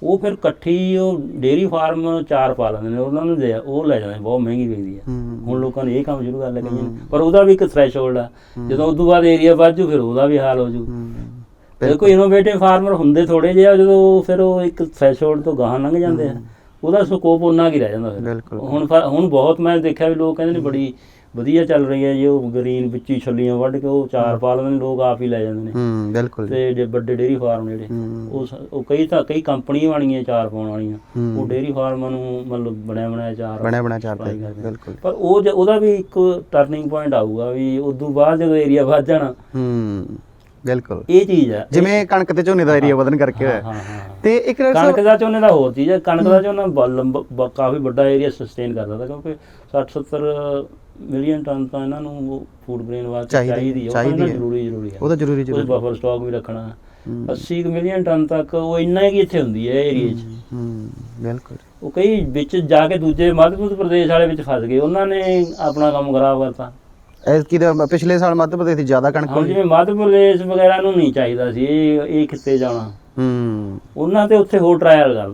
ਉਹ ਫਿਰ ਇਕੱਠੀ ਉਹ ਡੇਅਰੀ ਫਾਰਮ 4 ਪਾ ਲੈਂਦੇ ਨੇ, ਉਹਨਾਂ ਨੂੰ ਉਹ ਲੈ ਜਾਂਦੇ, ਬਹੁਤ ਮਹਿੰਗੀ ਵਿਕਦੀ ਆ। ਹੁਣ ਲੋਕਾਂ ਨੇ ਇਹ ਕੰਮ ਸ਼ੁਰੂ ਕਰ ਲਿਆ ਕਈਆਂ ਨੇ, ਪਰ ਉਹਦਾ ਵੀ ਇੱਕ ਥ੍ਰੈਸ਼ਹੋਲਡ ਆ। ਜਦੋਂ ਉਸ ਤੋਂ ਬਾਅਦ ਏਰੀਆ ਵੱਧ ਜੂ ਫਿਰ ਉਹਦਾ ਵੀ ਹਾਲ ਹੋ ਜੂ। ਫਿਰ ਕੋਈ ਇਨੋਵੇਟਿਵ ਫਾਰਮਰ ਹੁੰਦੇ ਥੋੜੇ ਜਿਹੇ, ਜਦੋਂ ਫਿਰ ਉਹ ਇੱਕ ਥ੍ਰੈਸ਼ਹੋਲਡ ਤੋਂ ਗਾਹਾਂ ਲੰਘ ਜਾਂਦੇ ਆ, ਉਹਦਾ ਸਕੋਪ ਉਹਨਾਂ ਕੀ ਰਹਿ ਜਾਂਦਾ ਫਿਰ। ਹੁਣ ਬਹੁਤ ਮੈਂ ਦੇਖਿਆ ਵੀ ਲੋਕ ਕਹਿੰਦੇ ਨੇ ਬੜੀ ਵਧੀਆ ਚੱਲ ਰਹੀ ਹੈ ਜੀ, ਉਹ ਗਰੀਨ ਵਿੱਚ ਹੀ ਛੱਲੀਆਂ ਵੱਢ ਕੇ ਉਹ 4 ਪਾ ਲੈਂਦੇ ਨੇ, ਲੋਕ ਆਪ ਹੀ ਲੈ ਜਾਂਦੇ ਨੇ। ਬਿਲਕੁਲ। ਤੇ ਵੱਡੇ ਡੇਅਰੀ ਫਾਰਮ ਜਿਹੜੇ ਉਹ ਕਈ ਕੰਪਨੀਆਂ ਬਣੀਆਂ 4 ਪਾਉਣ ਵਾਲੀਆਂ, ਉਹ ਡੇਅਰੀ ਫਾਰਮਾਂ ਨੂੰ ਮਤਲਬ ਬਣਿਆ 4 ਬਿਲਕੁਲ। ਪਰ ਉਹਦਾ ਵੀ ਇੱਕ ਟਰਨਿੰਗ ਪੁਆਇੰਟ ਆਊਗਾ ਵੀ ਉਦੋਂ ਬਾਅਦ ਜਦੋਂ ਏਰੀਆ ਵੱਧ ਜਾਣਾ। ਬਿਲਕੁਲ ਇਹ ਚੀਜ਼ ਆ, ਜਿਵੇਂ ਕਣਕ ਤੇ ਝੋਨੇ ਦਾ ਏਰੀਆ ਵਧਣ ਕਰਕੇ ਹੋਇਆ। ਤੇ ਇੱਕ ਕਣਕ ਦਾ ਝੋਨੇ ਦਾ ਹੋਰ ਚੀਜ਼ ਹੈ। ਕਣਕ ਦਾ ਝੋਨਾ ਕਾਫੀ ਵੱਡਾ ਏਰੀਆ ਸਸਟੇਨ ਕਰਦਾ ਤਾ, ਕਿਉਂਕਿ 60-70 ਮਿਲੀਅਨ ਟਨ ਤਾਂ ਇਹਨਾਂ ਨੂੰ ਫੂਡ ਗ੍ਰੇਨ ਵਾਸਤੇ ਚਾਹੀਦੀ ਹੈ। ਜ਼ਰੂਰੀ ਹੈ, ਉਹ ਤਾਂ ਜ਼ਰੂਰੀ ਬਫਰ ਸਟਾਕ ਵੀ ਰੱਖਣਾ। 80 ਮਿਲੀਅਨ ਟਨ ਤੱਕ ਉਹ ਇੰਨਾ ਹੀ ਇੱਥੇ ਹੁੰਦੀ ਹੈ ਏਰੀਏ 'ਚ। ਬਿਲਕੁਲ। ਉਹ ਕਈ ਵਿੱਚ ਜਾ ਕੇ ਦੂਜੇ ਮੱਧ ਪ੍ਰਦੇਸ਼ ਵਾਲੇ ਵਿੱਚ ਫਸ ਗਏ, ਉਹਨਾਂ ਨੇ ਆਪਣਾ ਕੰਮ ਖਰਾਬ ਕਰਤਾ। ਪਿਛਲੇ ਸਾਲ ਮੱਧ ਪ੍ਰਦੇਸ਼ ਦੀ ਜ਼ਿਆਦਾ ਕਣਕ ਹੋਈ, ਜਿਵੇਂ ਮੱਧ ਪ੍ਰਦੇਸ਼ ਵਗੈਰਾ ਨੂੰ ਨਹੀਂ ਚਾਹੀਦਾ ਸੀ ਇਹ ਖਿੱਤੇ ਜਾਣਾ। ਉਹਨਾਂ ਤੇ ਉੱਥੇ ਹੋਰ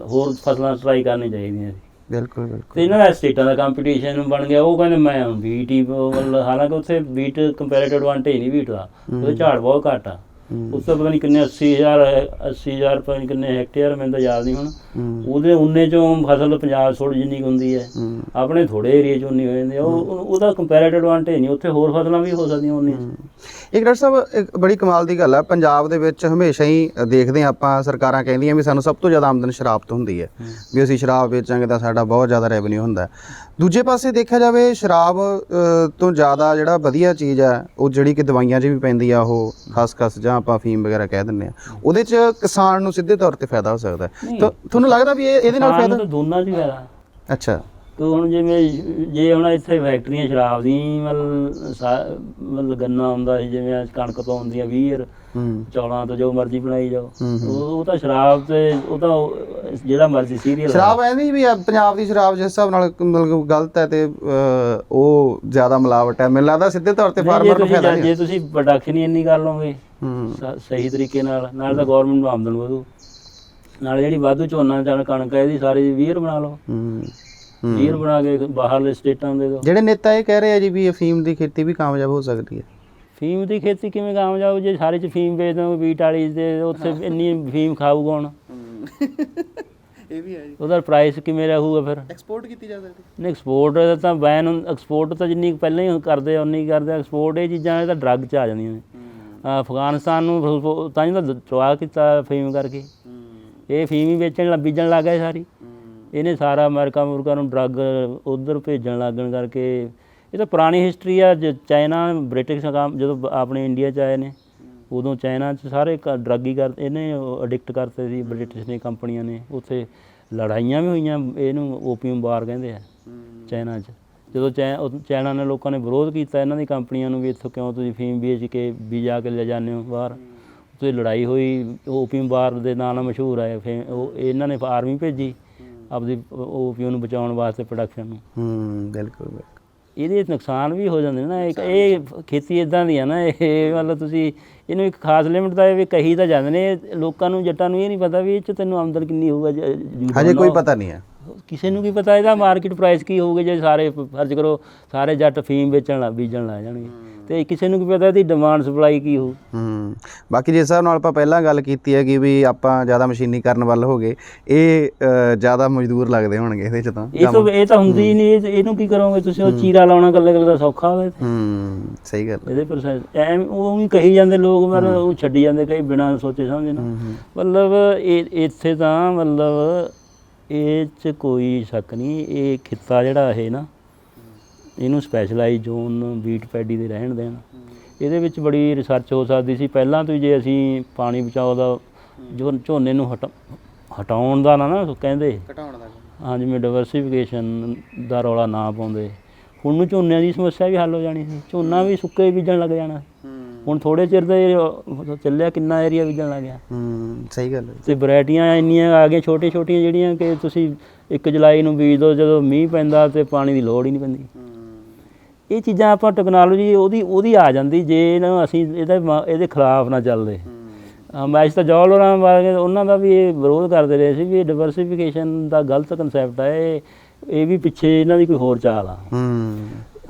ਹੋਰ ਫਸਲਾਂ ਟਰਾਈ ਕਰਨੀ ਚਾਹੀਦੀਆਂ ਸੀ। ਬਿਲਕੁਲ। ਤੇ ਇਹਨਾਂ ਦਾ ਸਟੇਟਾਂ ਦਾ ਕੰਪੀਟੀਸ਼ਨ ਬਣ ਗਿਆ। ਉਹ ਕਹਿੰਦੇ ਮੈਂ ਬੀਟ ਹੀ, ਹਾਲਾਂਕਿ ਉੱਥੇ ਬੀਟ ਕੰਪੈਰੇਟਿਵ ਐਡਵਾਂਟੇਜ ਨਹੀਂ ਬੀਟ ਦਾ, ਉਹਦੇ ਝਾੜ ਬਹੁਤ ਘੱਟ ਆ। ਉਸ ਤੋਂ ਪਤਾ ਨਹੀਂ ਕਿੰਨੇ 80,000 ਪਤਾ ਨਹੀਂ ਕਿੰਨੇ ਹੈਕਟੇਅਰ, ਮੈਨੂੰ ਤਾਂ ਯਾਦ ਨਹੀਂ ਹੁਣ। ਉਹਦੇ ਉਨੇ ਚੋਂ ਫਸਲ ਪੰਜਾਬ ਥੋੜੀ ਜਿੰਨੀ ਹੁੰਦੀ ਹੈ, ਆਪਣੇ ਥੋੜੇ ਏਰੀਏ 'ਚ ਉਨੀ ਹੋ ਜਾਂਦੀ ਹੈ। ਉਹਦਾ ਕੰਪੈਰੇਟਿਵ ਐਡਵਾਂਟੇਜ ਨਹੀਂ, ਉੱਥੇ ਹੋਰ ਫਸਲਾਂ ਵੀ ਹੋ ਸਕਦੀਆਂ ਉਨੀਆਂ। ਇੱਕ ਡਾਕਟਰ ਸਾਹਿਬ, ਇੱਕ ਬੜੀ ਕਮਾਲ ਦੀ ਗੱਲ ਹੈ, ਪੰਜਾਬ ਦੇ ਵਿੱਚ ਹਮੇਸ਼ਾ ਹੀ ਦੇਖਦੇ ਹਾਂ ਆਪਾਂ, ਸਰਕਾਰਾਂ ਕਹਿੰਦੀਆਂ ਵੀ ਸਾਨੂੰ ਸਭ ਤੋਂ ਜ਼ਿਆਦਾ ਆਮਦਨ ਸ਼ਰਾਬ ਤੋਂ ਹੁੰਦੀ ਹੈ, ਵੀ ਅਸੀਂ ਸ਼ਰਾਬ ਵੇਚਾਂਗੇ ਤਾਂ ਸਾਡਾ ਬਹੁਤ ਜ਼ਿਆਦਾ ਰੈਵਨਿਊ ਹੁੰਦਾ। ਦੂਜੇ ਪਾਸੇ ਦੇਖਿਆ ਜਾਵੇ ਸ਼ਰਾਬ ਤੋਂ ਜ਼ਿਆਦਾ ਜਿਹੜਾ ਵਧੀਆ ਚੀਜ਼ ਹੈ ਉਹ ਜਿਹੜੀ ਕਿ ਦਵਾਈਆਂ 'ਚ ਵੀ ਪੈਂਦੀ ਆ, ਉਹ ਖਸਖਸ ਜਾਂ ਆਪਾਂ ਅਫੀਮ ਵਗੈਰਾ ਕਹਿ ਦਿੰਦੇ ਆ, ਉਹਦੇ 'ਚ ਕਿਸਾਨ ਨੂੰ ਸਿੱਧੇ ਤੌਰ ਤੇ ਫਾਇਦਾ ਹੋ ਸਕਦਾ। ਤੁਹਾਨੂੰ ਲੱਗਦਾ ਵੀ ਇਹਦੇ ਨਾਲ ਫਾਇਦਾ? ਦੋਨਾਂ 'ਚ ਹੀ ਫਾਇਦਾ। ਅੱਛਾ। ਹੁਣ ਜੇ ਹੁਣ ਇੱਥੇ ਫੈਕਟਰੀਆਂ ਸ਼ਰਾਬ ਦੀ ਮਤਲਬ ਗੰਨਾ ਹੁੰਦਾ ਸੀ, ਜਿਵੇਂ ਕਣਕ ਤੋਂ ਹੁੰਦੀਆਂ 20 ਚੌਲਾਂ ਤੋਂ ਜੋ ਮਰਜ਼ੀ ਬਣਾਈ ਜਾਓ, ਉਹ ਤਾਂ ਸ਼ਰਾਬ ਤੇ ਉਹ ਤਾਂ ਜਿਹੜਾ ਮਰਜ਼ੀ ਸੀਰੀਅਲ ਸ਼ਰਾਬ ਐ ਨਹੀਂ ਵੀ ਪੰਜਾਬ ਦੀ ਸ਼ਰਾਬ ਜਿਸ ਹਿਸਾਬ ਨਾਲ ਮਤਲਬ ਗਲਤ ਹੈ ਤੇ ਉਹ ਜ਼ਿਆਦਾ ਮਿਲਾਵਟ ਹੈ। ਮੈਨੂੰ ਲੱਗਦਾ ਸਿੱਧੇ ਤੌਰ ਤੇ ਫਾਰਮਰ ਨੂੰ ਫਾਇਦਾ ਨਹੀਂ। ਜੇ ਤੁਸੀਂ ਪ੍ਰੋਡਕਸ਼ਨ ਹੀ ਇੰਨੀ ਕਰ ਲਓਗੇ ਸਹੀ ਤਰੀਕੇ ਨਾਲ ਤਾਂ ਗੌਰਮੈਂਟ ਨੂੰ ਆਮਦਨ ਵਧੂ, ਨਾਲ ਜਿਹੜੀ ਵਾਧੂ ਝੋਨਾ ਕਣਕ ਹੈ ਇਹਦੀ ਸਾਰੀ 20 ਬਣਾ ਲਓ, 20 ਬਣਾ ਕੇ ਬਾਹਰਲੇ ਸਟੇਟਾਂ ਦੇ ਦਿਓ। ਜਿਹੜੇ ਨੇਤਾ ਇਹ ਕਹਿ ਰਹੇ ਆ ਜੀ ਵੀ ਅਫੀਮ ਦੀ ਖੇਤੀ ਵੀ ਕਾਮਯਾਬ ਹੋ ਸਕਦੀ ਹੈ। ਫੀਮ ਦੀ ਖੇਤੀ ਕਿਵੇਂ ਕਾਮਯਾਬ? ਜੇ ਸਾਰੇ 'ਚ ਫੀਮ ਵੇਚ ਦੋ ਬੀਟ ਵਾਲੀ ਤੇ ਉੱਥੇ ਇੰਨੀ ਫੀਮ ਖਾਊਗਾ ਹੁਣ। ਇਹ ਵੀ ਹੈ ਜੀ। ਉਹਦਾ ਪ੍ਰਾਈਸ ਕਿਵੇਂ ਰਹੂਗਾ ਫਿਰ? ਐਕਸਪੋਰਟ ਕੀਤੀ ਜਾ ਸਕਦੀ ਨਹੀਂ, ਐਕਸਪੋਰਟ ਤਾਂ ਬੈਨ, ਐਕਸਪੋਰਟ ਤਾਂ ਜਿੰਨੀ ਪਹਿਲਾਂ ਹੀ ਕਰਦੇ ਉਨੀ ਕਰਦੇ। ਐਕਸਪੋਰਟ ਇਹ ਚੀਜ਼ਾਂ ਇਹ ਤਾਂ ਡਰੱਗ 'ਚ ਆ ਜਾਂਦੀਆਂ ਨੇ। ਅਫਗਾਨਿਸਤਾਨ ਨੂੰ ਤਾਂ ਹੀ ਤਾਂ ਚਵਾ ਕੀਤਾ ਫੀਮ ਕਰਕੇ। ਇਹ ਫੀਮ ਹੀ ਬੀਜਣ ਲੱਗ ਗਏ ਸਾਰੀ। ਇਹਨੇ ਸਾਰਾ ਅਮਰੀਕਾ ਨੂੰ ਡਰੱਗ ਉੱਧਰ ਭੇਜਣ ਲੱਗਣ ਕਰਕੇ। ਇਹ ਤਾਂ ਪੁਰਾਣੀ ਹਿਸਟਰੀ ਆ। ਚਾਈਨਾ ਬ੍ਰਿਟਿਸ਼ ਜਦੋਂ ਆਪਣੇ ਇੰਡੀਆ 'ਚ ਆਏ ਨੇ ਉਦੋਂ ਚਾਈਨਾ 'ਚ ਸਾਰੇ ਡਰੱਗ ਹੀ ਇਹਨੇ ਅਡਿਕਟ ਕਰਤੇ ਸੀ ਬ੍ਰਿਟਿਸ਼ ਨੇ, ਕੰਪਨੀਆਂ ਨੇ। ਉੱਥੇ ਲੜਾਈਆਂ ਵੀ ਹੋਈਆਂ, ਇਹਨੂੰ ਓਪੀਅਮ ਵਾਰ ਕਹਿੰਦੇ ਆ ਚਾਈਨਾ 'ਚ। ਜਦੋਂ ਚਾਈਨਾ ਨੇ ਲੋਕਾਂ ਨੇ ਵਿਰੋਧ ਕੀਤਾ ਇਹਨਾਂ ਦੀ ਕੰਪਨੀਆਂ ਨੂੰ ਵੀ ਇੱਥੋਂ ਕਿਉਂ ਤੁਸੀਂ ਫੀਮ ਵੇਚ ਕੇ ਵੀ ਜਾ ਕੇ ਲੈ ਜਾਂਦੇ ਹੋ ਬਾਹਰ। ਉੱਥੇ ਲੜਾਈ ਹੋਈ, ਓਪੀਅਮ ਵਾਰ ਦੇ ਨਾਂ ਨਾਲ ਮਸ਼ਹੂਰ ਹੈ। ਉਹ ਇਹਨਾਂ ਨੇ ਆਰਮੀ ਭੇਜੀ ਆਪਦੀ ਓਪੀਅਮ ਨੂੰ ਬਚਾਉਣ ਵਾਸਤੇ, ਪ੍ਰੋਡਕਸ਼ਨ ਨੂੰ। ਬਿਲਕੁਲ। ਇਹਦੇ ਨੁਕਸਾਨ ਵੀ ਹੋ ਜਾਂਦੇ ਨੇ ਨਾ। ਇਹ ਖੇਤੀ ਇੱਦਾਂ ਦੀ ਆ ਨਾ, ਇਹ ਮਤਲਬ ਤੁਸੀਂ ਇਹਨੂੰ ਇੱਕ ਖਾਸ ਲਿਮਿਟ ਦਾ ਵੀ ਕਹੀ ਤਾਂ ਜਾਂਦੇ ਨੇ ਲੋਕਾਂ ਨੂੰ, ਜੱਟਾਂ ਨੂੰ ਇਹ ਨਹੀਂ ਪਤਾ ਵੀ ਇਹ 'ਚ ਤੈਨੂੰ ਆਮਦਨ ਕਿੰਨੀ ਹੋਊਗਾ। ਹਜੇ ਕੋਈ ਪਤਾ ਨਹੀਂ ਹੈ ਕਿਸੇ ਨੂੰ ਕੀ ਪਤਾ ਇਹਦਾ ਮਾਰਕੀਟ ਪ੍ਰਾਈਸ ਕੀ ਹੋਊਗਾ। ਜੇ ਸਾਰੇ ਫਰਜ਼ ਕਰੋ ਸਾਰੇ ਜੱਟ ਫੀਮ ਬੀਜਣ ਲੱਗ ਜਾਣਗੇ ਤੇ ਕਿਸੇ ਨੂੰ ਕੀ ਪਤਾ ਇਹਦੀ ਡਿਮਾਂਡ ਸਪਲਾਈ ਕੀ ਹੋਊ। ਬਾਕੀ ਜਿਸ ਹਿਸਾਬ ਨਾਲ ਆਪਾਂ ਪਹਿਲਾਂ ਗੱਲ ਕੀਤੀ ਹੈ ਕਿ ਵੀ ਆਪਾਂ ਜ਼ਿਆਦਾ ਮਸ਼ੀਨੀਕਰਨ ਵੱਲ ਹੋ ਗਏ, ਇਹ ਜ਼ਿਆਦਾ ਮਜ਼ਦੂਰ ਲੱਗਦੇ ਹੋਣਗੇ ਇਹਦੇ 'ਚ ਤਾਂ। ਇਹ ਤਾਂ ਹੁੰਦੀ ਹੀ ਨਹੀਂ। ਇਹਨੂੰ ਕੀ ਕਰੋਗੇ ਤੁਸੀਂ? ਉਹ ਚੀਰਾ ਲਾਉਣਾ ਕੱਲੇ ਦਾ ਸੌਖਾ ਹੋਵੇ। ਸਹੀ ਗੱਲ। ਇਹਦੇ ਪ੍ਰੋਸੈਸ ਐਵੇਂ ਉਹ ਵੀ ਕਹੀ ਜਾਂਦੇ ਲੋਕ, ਪਰ ਉਹ ਛੱਡੀ ਜਾਂਦੇ ਕਈ ਬਿਨਾਂ ਸੋਚੇ ਸਮਝੇ ਨਾ। ਮਤਲਬ ਇੱਥੇ ਤਾਂ ਮਤਲਬ ਇਹ 'ਚ ਕੋਈ ਸ਼ੱਕ ਨਹੀਂ, ਇਹ ਖਿੱਤਾ ਜਿਹੜਾ ਇਹ ਨਾ ਇਹਨੂੰ ਸਪੈਸ਼ਲਾਈਜ਼ ਜ਼ੋਨ ਬੀਟ ਪੈਡੀ ਦੇ ਰਹਿਣ ਦੇਣ। ਇਹਦੇ ਵਿੱਚ ਬੜੀ ਰਿਸਰਚ ਹੋ ਸਕਦੀ ਸੀ ਪਹਿਲਾਂ ਤੋਂ ਹੀ, ਜੇ ਅਸੀਂ ਪਾਣੀ ਬਚਾਓ ਦਾ ਜੋ ਝੋਨੇ ਨੂੰ ਹਟਾਉਣ ਦਾ ਨਾ ਕਹਿੰਦੇ, ਘਟਾਉਣ ਦਾ, ਹਾਂ, ਜਿਵੇਂ ਡਾਇਵਰਸੀਫਿਕੇਸ਼ਨ ਦਾ ਰੌਲਾ ਨਾ ਪਾਉਂਦੇ, ਹੁਣ ਨੂੰ ਝੋਨਿਆਂ ਦੀ ਸਮੱਸਿਆ ਵੀ ਹੱਲ ਹੋ ਜਾਣੀ ਸੀ। ਝੋਨਾ ਵੀ ਸੁੱਕੇ ਬੀਜਣ ਲੱਗ ਜਾਣਾ। ਹੁਣ ਥੋੜ੍ਹੇ ਚਿਰ ਦੇ ਚੱਲਿਆ ਕਿੰਨਾ ਏਰੀਆ ਬੀਜਣ ਲੱਗ ਗਿਆ। ਸਹੀ ਗੱਲ ਹੈ। ਅਤੇ ਵਰਾਇਟੀਆਂ ਇੰਨੀਆਂ ਆ ਗਈਆਂ ਛੋਟੀਆਂ ਛੋਟੀਆਂ ਜਿਹੜੀਆਂ ਕਿ ਤੁਸੀਂ 1 ਜੁਲਾਈ ਨੂੰ ਬੀਜ ਦਿਓ, ਜਦੋਂ ਮੀਂਹ ਪੈਂਦਾ ਅਤੇ ਪਾਣੀ ਦੀ ਲੋੜ ਹੀ ਨਹੀਂ ਪੈਂਦੀ। ਇਹ ਚੀਜ਼ਾਂ ਆਪਾਂ ਟੈਕਨੋਲੋਜੀ ਉਹਦੀ ਆ ਜਾਂਦੀ ਜੇ ਨਾ ਅਸੀਂ ਇਹਦੇ ਖਿਲਾਫ ਨਾ ਚੱਲਦੇ। ਮੈਚ ਤਾਂ ਜੌਲ ਉਹਨਾਂ ਦਾ ਵੀ ਇਹ ਵਿਰੋਧ ਕਰਦੇ ਰਹੇ ਸੀ ਵੀ ਇਹ ਡਾਇਵਰਸੀਫਿਕੇਸ਼ਨ ਦਾ ਗਲਤ ਕੰਸੈਪਟ ਹੈ, ਇਹ ਵੀ ਪਿੱਛੇ ਇਹਨਾਂ ਦੀ ਕੋਈ ਹੋਰ ਚਾਲ ਆ।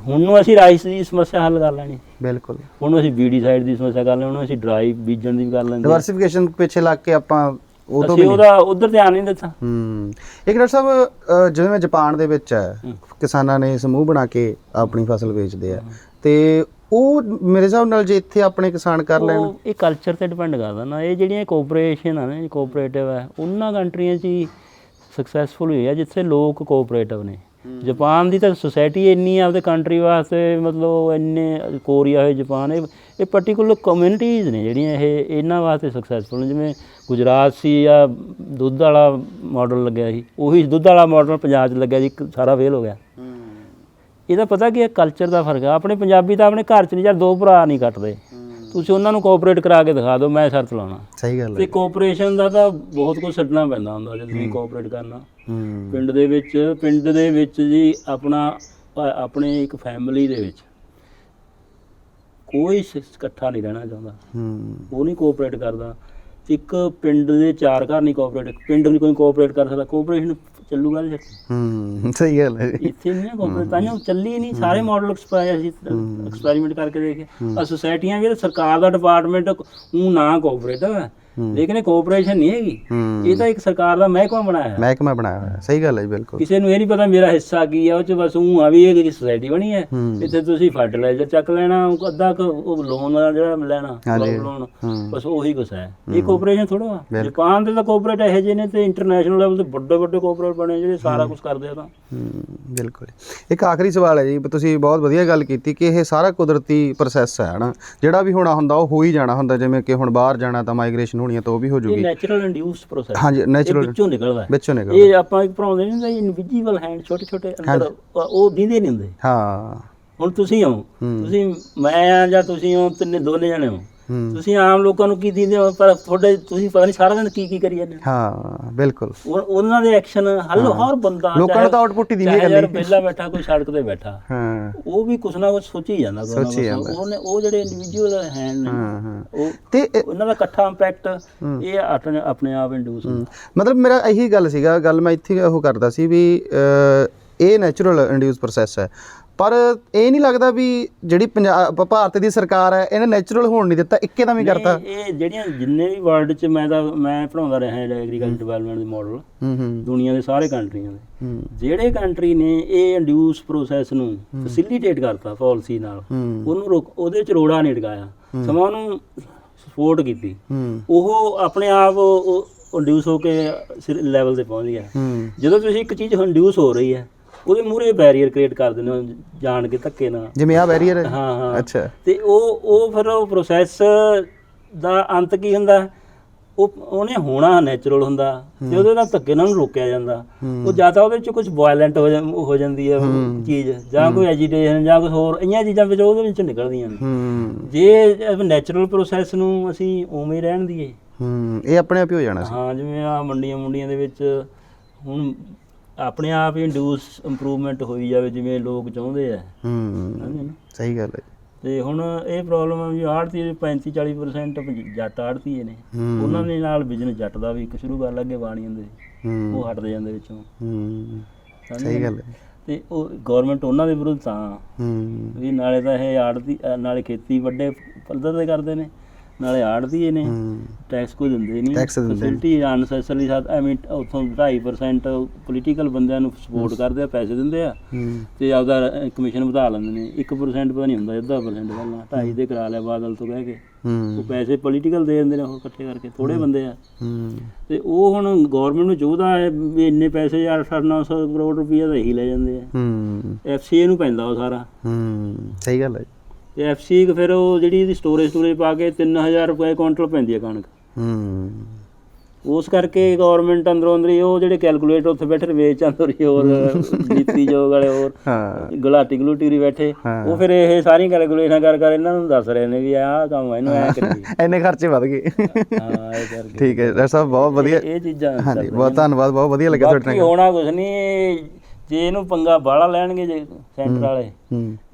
ਹੁਣ ਨੂੰ ਅਸੀਂ ਰਾਈਸ ਦੀ ਸਮੱਸਿਆ ਹੱਲ ਕਰ ਲੈਣੀ, ਬਿਲਕੁਲ। ਹੁਣ ਅਸੀਂ ਬੀਡੀ ਸਾਈਡ ਦੀ ਸਮੱਸਿਆ ਕਰ ਲੈਣੀ, ਹੁਣ ਅਸੀਂ ਡਰਾਈ ਬੀਜਣ ਦੀ ਵੀ ਕਰ ਲੈਂਦੇ। ਡਾਇਵਰਸੀਫਿਕੇਸ਼ਨ ਪਿੱਛੇ ਲੱਗ ਕੇ ਆਪਾਂ ਉਹਦਾ ਉੱਧਰ ਧਿਆਨ ਨਹੀਂ ਦਿੱਤਾ। ਇੱਕ ਡਾਕਟਰ ਸਾਹਿਬ, ਜਿਵੇਂ ਜਾਪਾਨ ਦੇ ਵਿੱਚ ਹੈ, ਕਿਸਾਨਾਂ ਨੇ ਸਮੂਹ ਬਣਾ ਕੇ ਆਪਣੀ ਫਸਲ ਵੇਚਦੇ ਆ, ਤੇ ਉਹ ਮੇਰੇ ਹਿਸਾਬ ਨਾਲ ਜੇ ਇੱਥੇ ਆਪਣੇ ਕਿਸਾਨ ਕਰ ਲੈਣ, ਇਹ ਕਲਚਰ ਤੇ ਡਿਪੈਂਡ ਕਰਦਾ ਨਾ। ਇਹ ਜਿਹੜੀਆਂ ਕੋਆਪਰੇਸ਼ਨ ਆ ਨਾ, ਕੋਆਪਰੇਟਿਵ ਹੈ, ਉਹਨਾਂ ਕੰਟਰੀਆਂ 'ਚ ਹੀ ਸਕਸੈਸਫੁਲ ਹੋਈ ਆ ਜਿੱਥੇ ਲੋਕ ਕੋਆਪਰੇਟਿਵ ਨੇ। ਜਾਪਾਨ ਦੀ ਤਾਂ ਸੁਸਾਇਟੀ ਇੰਨੀ ਆ ਆਪਦੇ ਕੰਟਰੀ ਵਾਸਤੇ, ਮਤਲਬ ਇੰਨੇ ਕੋਰੀਆ ਹੋਏ ਜਾਪਾਨ, ਇਹ ਪਰਟੀਕੂਲਰ ਕਮਿਊਨਿਟੀਜ਼ ਨੇ ਜਿਹੜੀਆਂ ਇਹ ਇਹਨਾਂ ਵਾਸਤੇ ਸਕਸੈਸਫੁਲ ਨੇ। ਜਿਵੇਂ ਗੁਜਰਾਤ ਸੀ ਜਾਂ ਦੁੱਧ ਵਾਲਾ ਮਾਡਲ ਲੱਗਿਆ ਸੀ, ਉਹੀ ਦੁੱਧ ਵਾਲਾ ਮਾਡਲ ਪੰਜਾਬ 'ਚ ਲੱਗਿਆ ਜੀ, ਸਾਰਾ ਫੇਲ ਹੋ ਗਿਆ। ਇਹਦਾ ਪਤਾ ਕੀ ਹੈ, ਕਲਚਰ ਦਾ ਫਰਕ ਆ। ਆਪਣੇ ਪੰਜਾਬੀ ਤਾਂ ਆਪਣੇ ਘਰ 'ਚ ਨਹੀਂ, ਯਾਰ 2 ਭਰਾ ਨਹੀਂ ਕੱਟਦੇ, ਤੁਸੀਂ ਉਹਨਾਂ ਨੂੰ ਕੋਆਪਰੇਟ ਕਰਾ ਕੇ ਦਿਖਾ ਦਿਓ, ਮੈਂ ਸ਼ਰਤ ਲਾਉਣਾ। ਸਹੀ ਗੱਲ ਹੈ। ਅਤੇ ਕੋਆਪਰੇਸ਼ਨ ਦਾ ਤਾਂ ਬਹੁਤ ਕੁਝ ਛੱਡਣਾ ਪੈਂਦਾ ਹੁੰਦਾ ਜੇ ਤੁਸੀਂ ਕੋਆਪਰੇਟ ਕਰਨਾ। ਪਿੰਡ ਦੇ ਵਿੱਚ ਜੀ ਆਪਣੇ ਇੱਕ ਫੈਮਿਲੀ ਦੇ ਵਿੱਚ ਕੋਈ ਇਕੱਠਾ ਨਹੀਂ ਰਹਿਣਾ ਚਾਹੁੰਦਾ, ਉਹ ਨਹੀਂ ਕੋਆਪਰੇਟ ਕਰਦਾ। ਇੱਕ ਪਿੰਡ ਦੇ 4 ਘਰ ਨਹੀਂ ਕੋਆਪਰੇਟ, ਪਿੰਡ ਨਹੀਂ ਕੋਈ ਕੋਆਪਰੇਟ ਕਰ ਸਕਦਾ, ਕੋਆਪਰੇਸ਼ਨ ਚੱਲੂਗਾ ਨਹੀਂ। ਸਹੀ ਗੱਲ ਹੈ। ਇੱਥੇ ਨਹੀਂ ਕੋਆਪਰੇਟ, ਤਾਂ ਚੱਲੀ ਨਹੀਂ। ਸਾਰੇ ਮਾਡਲ ਐਕਸਪੈਰੀਮੈਂਟ ਕਰਕੇ ਦੇਖੇ। ਸੁਸਾਇਟੀਆਂ ਵੀ ਸਰਕਾਰ ਦਾ ਡਿਪਾਰਟਮੈਂਟ ਉਹ ਨਾ ਕੋਆਪਰੇਟਿਵ ਹੈ, ਲੇਕਿਨ ਇਹ ਕੋਆਪਰੇਸ਼ਨ ਨਹੀਂ ਹੈਗੀ, ਇਹ ਤਾਂ ਇੱਕ ਸਰਕਾਰ ਦਾ ਮਹਿਕਮਾ ਬਣਾਇਆ ਹੋਇਆ। ਸਹੀ ਗੱਲ ਹੈ ਜੀ, ਬਿਲਕੁਲ। ਕਿਸੇ ਨੂੰ ਇਹ ਨਹੀਂ ਪਤਾ ਮੇਰਾ ਹਿੱਸਾ ਕੀ ਆ ਉਹ 'ਚ, ਬਸ ਉਹ ਆ ਵੀ ਇਹ ਸੁਸਾਇਟੀ ਬਣੀ ਹੈ, ਇੱਥੇ ਤੁਸੀਂ ਫਰਟੀਲਾਈਜ਼ਰ ਚੱਕ ਲੈਣਾ, ਅੱਧਾ ਉਹ ਲੋਨ ਜਿਹੜਾ ਲੈਣਾ ਲੋਨ, ਬਸ ਉਹੀ ਕੁਛ ਹੈ। ਇਹ ਕੋਆਪਰੇਸ਼ਨ ਥੋੜ੍ਹਾ ਆ। ਜਾਪਾਨ ਦੇ ਤਾਂ ਕੋਆਪਰੇਟ ਇਹੋ ਜਿਹੇ ਨੇ ਤੇ ਇੰਟਰਨੈਸ਼ਨਲ ਲੈਵਲ ਤੇ ਵੱਡੇ ਵੱਡੇ ਕੋਆਪਰੇਟ ਬਣੇ ਜਿਹੜੇ ਸਾਰਾ ਕੁਛ ਕਰਦੇ ਆ। ਤਾਂ ਬਿਲਕੁਲ। ਇੱਕ ਆਖਰੀ ਸਵਾਲ ਹੈ ਜੀ, ਤੁਸੀਂ ਬਹੁਤ ਵਧੀਆ ਗੱਲ ਕੀਤੀ ਕਿ ਇਹ ਸਾਰਾ ਕੁਦਰਤੀ ਪ੍ਰੋਸੈਸ ਹੈ ਨਾ, ਜਿਹੜਾ ਵੀ ਹੋਣਾ ਹੁੰਦਾ ਉਹ ਹੋ ਹੀ ਜਾਣਾ ਹੁੰਦਾ। ਜਿਵੇਂ ਕਿ ਹੁਣ ਬਾਹਰ ਜਾਣਾ ਤਾਂ ਮਾਈਗ੍ਰੇਸ਼ਨ ਹੋਣੀ ਹੈ ਤਾਂ ਉਹ ਵੀ ਹੋ ਜੂਗੀ। Natural induced process. ਹਾਂਜੀ, ਨੈਚੁਰਲ ਵਿੱਚੋਂ ਨਿਕਲਦਾ। ਇਹ ਆਪਾਂ ਭਰਾਉਂਦੇ ਨਹੀਂ ਹੁੰਦੇ ਇਨਵਿਜ਼ੀਬਲ ਹੈਂਡ, ਛੋਟੇ ਛੋਟੇ ਅੰਦਰ, ਉਹ ਦਿਖਦੇ ਨਹੀਂ ਹੁੰਦੇ। ਹਾਂ, ਹੁਣ ਤੁਸੀਂ ਹੋ, ਮੈਂ ਆ ਜਾਂ ਤੁਸੀਂ ਹੋ, ਦੋਨੇ ਜਣੇ ਹੋ, ਤੁਸੀਂ ਆਮ ਲੋਕਾਂ ਨੂੰ ਕੀ ਦਿੰਦੇ ਹੋ, ਪਰ ਤੁਸੀਂ ਪਤਾ ਨਹੀਂ ਸਾਰਾ ਦਿਨ ਕੀ ਕਰੀ ਜਾਂਦੇ। ਹਾਂ, ਬਿਲਕੁਲ। ਉਹਨਾਂ ਦੇ ਐਕਸ਼ਨ ਹਰ ਬੰਦਾ, ਲੋਕਾਂ ਨੂੰ ਤਾਂ ਆਊਟਪੁੱਟ ਹੀ ਦਿੰਦੀ ਹੈ। ਯਾਰ ਵਿਹਲਾ ਬੈਠਾ, ਕੋਈ ਸੜਕ ਤੇ ਬੈਠਾ, ਉਹ ਵੀ ਕੁਛ ਨਾ ਕੁਛ ਸੋਚੀ ਜਾਂਦਾ। ਉਹ ਜਿਹੜੇ ਇੰਡੀਵਿਜੂਅਲ ਹੈਂਡ ਨੇ, ਤੇ ਉਹਨਾਂ ਦਾ ਇਕੱਠਾ ਇੰਪੈਕਟ ਇਹ ਆਪਣੇ ਆਪ ਇੰਡਿਊਸ ਹੁੰਦਾ। ਮਤਲਬ ਮੇਰਾ ਇਹੀ ਗੱਲ ਸੀਗਾ, ਗੱਲ ਮੈਂ ਇੱਥੇ ਉਹ ਕਰਦਾ ਸੀ ਵੀ ਇਹ ਨੈਚੁਰਲ ਇੰਡਿਊਸ ਪ੍ਰੋਸੈਸ ਹੈ, ਪਰ ਇਹ ਨਹੀਂ ਲੱਗਦਾ ਵੀ ਜਿਹੜੀ ਭਾਰਤ ਦੀ ਸਰਕਾਰ ਹੈ ਇਹਨੇ ਨੈਚੁਰਲ ਹੋਣ ਨਹੀਂ ਦਿੱਤਾ, ਇੱਕਦਮ ਹੀ ਕਰਤਾ। ਇਹ ਜਿਹੜੀਆਂ ਜਿੰਨੇ ਵੀ ਵਰਲਡ 'ਚ ਮੈਂ ਪੜ੍ਹਾਉਂਦਾ ਰਿਹਾ ਐਗਰੀਕਲਚਰ ਡਿਵੈਲਪਮੈਂਟ ਦੇ ਮਾਡਲ ਦੁਨੀਆ ਦੇ ਸਾਰੇ ਕੰਟਰੀਆਂ ਦੇ, ਜਿਹੜੇ ਕੰਟਰੀ ਨੇ ਇਹ ਇੰਡਿਊਸ ਪ੍ਰੋਸੈਸ ਨੂੰ ਫੈਸਿਲੀਟੇਟ ਕਰਤਾ ਪਾਲਿਸੀ ਨਾਲ, ਉਹਨੂੰ ਉਹਦੇ 'ਚ ਰੋੜਾ ਨਹੀਂ ਟਿਕਾਇਆ, ਸਮਾਂ ਉਹਨੂੰ ਸਪੋਰਟ ਕੀਤੀ, ਉਹ ਆਪਣੇ ਆਪ ਇੰਡਿਊਸ ਹੋ ਕੇ ਲੈਵਲ 'ਤੇ ਪਹੁੰਚ ਗਿਆ। ਜਦੋਂ ਤੁਸੀਂ ਇੱਕ ਚੀਜ਼ ਇੰਡਿਊਸ ਹੋ ਰਹੀ ਹੈ, ਉਹਦੇ ਮੂਹਰੇ ਬੈਰੀਅਰ ਕ੍ਰੀਏਟ ਕਰ ਦਿੰਦੇ ਹੋ ਜਾਣ ਕੇ, ਧੱਕੇ ਨਾਲ, ਜਿਵੇਂ ਆਹ ਬੈਰੀਅਰ ਹੈ। ਹਾਂ। ਅੱਛਾ। ਤੇ ਉਹ ਫਿਰ ਉਹ ਪ੍ਰੋਸੈਸ ਦਾ ਅੰਤ ਕੀ ਹੁੰਦਾ, ਉਹਨੇ ਹੋਣਾ ਨੈਚੁਰਲ ਹੁੰਦਾ ਤੇ ਉਹਦੇ ਨਾਲ ਧੱਕੇ ਨਾਲ ਰੋਕਿਆ ਜਾਂਦਾ। ਉਹ ਜਾਂ ਤਾਂ ਉਹਦੇ 'ਚ ਕੁਝ ਵਾਇਲੈਂਟ ਹੋ ਜਾਂਦੀ ਹੈ ਚੀਜ਼, ਜਾਂ ਕੋਈ ਐਜੀਟੇਸ਼ਨ ਜਾਂ ਕੁਝ ਹੋਰ, ਇਹੀਆਂ ਚੀਜ਼ਾਂ ਵਿੱਚ ਉਹਦੇ ਵਿੱਚ ਨਿਕਲਦੀਆਂ ਨੇ। ਜੇ ਨੈਚੁਰਲ ਪ੍ਰੋਸੈਸ ਨੂੰ ਅਸੀਂ ਉਵੇਂ ਹੀ ਰਹਿਣ ਦਈਏ, ਇਹ ਆਪਣੇ ਆਪ ਹੀ ਹੋ ਜਾਣਾ ਸੀ। ਹਾਂ, ਜਿਵੇਂ ਆਹ ਮੰਡੀਆਂ ਦੇ ਵਿੱਚ ਹੁਣ ਆਪਣੇ ਆਪ ਹੀ ਇੰਡਿਊਸ ਇੰਪਰੂਵਮੈਂਟ ਹੋਈ ਜਾਵੇ ਜਿਵੇਂ ਲੋਕ ਚਾਹੁੰਦੇ ਆ। ਸਹੀ ਗੱਲ ਹੈ। ਤੇ ਹੁਣ ਇਹ ਪ੍ਰੋਬਲਮ ਆ ਵੀ ਆੜ੍ਹਤੀ 35-40% ਜੱਟ ਆੜ੍ਹਤੀਏ ਨੇ, ਉਹਨਾਂ ਦੇ ਨਾਲ ਬਿਜ਼ਨਸ ਜੱਟ ਦਾ ਵੀ ਸ਼ੁਰੂ ਕਰਨ ਲੱਗੇ ਬਾਣੀ ਹੁੰਦੇ, ਉਹ ਹਟਦੇ ਜਾਂਦੇ ਵਿੱਚੋਂ। ਸਹੀ ਗੱਲ ਹੈ। ਤੇ ਉਹ ਗੌਰਮੈਂਟ ਉਹਨਾਂ ਦੇ ਵਿਰੁੱਧ ਤਾਂ ਵੀ ਨਾਲੇ ਤਾਂ ਇਹ ਆੜ੍ਹਤੀ, ਨਾਲੇ ਖੇਤੀ ਵੱਡੇ ਪੱਧਰ 'ਤੇ ਕਰਦੇ ਨੇ, ਨਾਲੇ ਆੜ੍ਹਤੀਏ ਨੇ, ਟੈਕਸ ਕੋਈ ਦਿੰਦੇ ਨਹੀਂ, ਫੈਸਿਲਿਟੀ ਅਨਸੈਸਰਲੀ ਐਵੇਂ ਉੱਥੋਂ 2.5% ਪੋਲੀਟੀਕਲ ਬੰਦਿਆਂ ਨੂੰ ਸਪੋਰਟ ਕਰਦੇ ਆ, ਪੈਸੇ ਦਿੰਦੇ ਆ ਤੇ ਆਪਦਾ ਕਮਿਸ਼ਨ ਵਧਾ ਲੈਂਦੇ ਨੇ। 1% ਪਤਾ ਨਹੀਂ ਹੁੰਦਾ, 0.5% ਪਹਿਲਾਂ 2.5 ਦੇ ਕਰਾ ਲਿਆ ਬਾਦਲ ਤੋਂ ਕਹਿ ਕੇ, ਉਹ ਪੈਸੇ ਪੋਲੀਟੀਕਲ ਦੇ ਦਿੰਦੇ ਨੇ ਉਹ ਇਕੱਠੇ ਕਰਕੇ, ਥੋੜ੍ਹੇ ਬੰਦੇ ਆ। ਤੇ ਉਹ ਹੁਣ ਗੌਰਮੈਂਟ ਨੂੰ ਚਾਹੁੰਦਾ ਹੈ ਵੀ ਇੰਨੇ ਪੈਸੇ 800-900 ਕਰੋੜ ਰੁਪਈਆ ਤਾਂ ਇਹੀ ਲੈ ਜਾਂਦੇ ਆ। FCA ਨੂੰ ਪੈਂਦਾ ਉਹ ਸਾਰਾ। ਸਹੀ ਗੱਲ ਹੈ। ਤੇ FCA ਫਿਰ ਉਹ ਜਿਹੜੀ ਇਹਦੀ ਸਟੋਰੇਜ ਪਾ ਕੇ 3000 ਰੁਪਏ ਕੁਇੰਟਲ ਪੈਂਦੀ ਹੈ ਕਣਕ। ਉਸ ਕਰਕੇ ਗੌਰਮੈਂਟ ਅੰਦਰੋਂ ਅੰਦਰੀ ਉਹ ਜਿਹੜੇ ਕੈਲਕੂਲੇਟਰ ਉੱਥੇ ਬੈਠੇ ਵੇਚ ਜਾਂਦੇ ਰਹੀ, ਹੋਰ ਨੀਤੀ ਯੋਗ ਵਾਲੇ ਹੋਰ ਗੁਲਾਟੀ ਗਲੂਟੀ ਬੈਠੇ, ਉਹ ਫਿਰ ਇਹ ਸਾਰੀਆਂ ਕੈਲਕੂਲੇਸ਼ਨਾਂ ਕਰ ਇਹਨਾਂ ਨੂੰ ਦੱਸ ਰਹੇ ਨੇ ਵੀ ਆਹ ਕੰਮ ਇਹਨੂੰ ਐ ਕਰੀਏ, ਇੰਨੇ ਖਰਚੇ ਵੱਧ ਗਏ। ਹਾਂ ਇਹ ਕਰਕੇ। ਠੀਕ ਹੈ ਡਾਕਟਰ ਸਾਹਿਬ, ਬਹੁਤ ਵਧੀਆ ਇਹ ਚੀਜ਼ਾਂ। ਹਾਂਜੀ, ਬਹੁਤ ਧੰਨਵਾਦ, ਬਹੁਤ ਵਧੀਆ ਲੱਗਿਆ ਤੁਹਾਡੇ ਨਾਲ। ਹੋਣਾ ਕੁਛ ਨਹੀਂ, ਜੇ ਇਹਨੂੰ ਪੰਗਾ ਬਾਹਲਾ ਲੈਣਗੇ ਜੇ ਸੈਂਟਰ ਵਾਲੇ,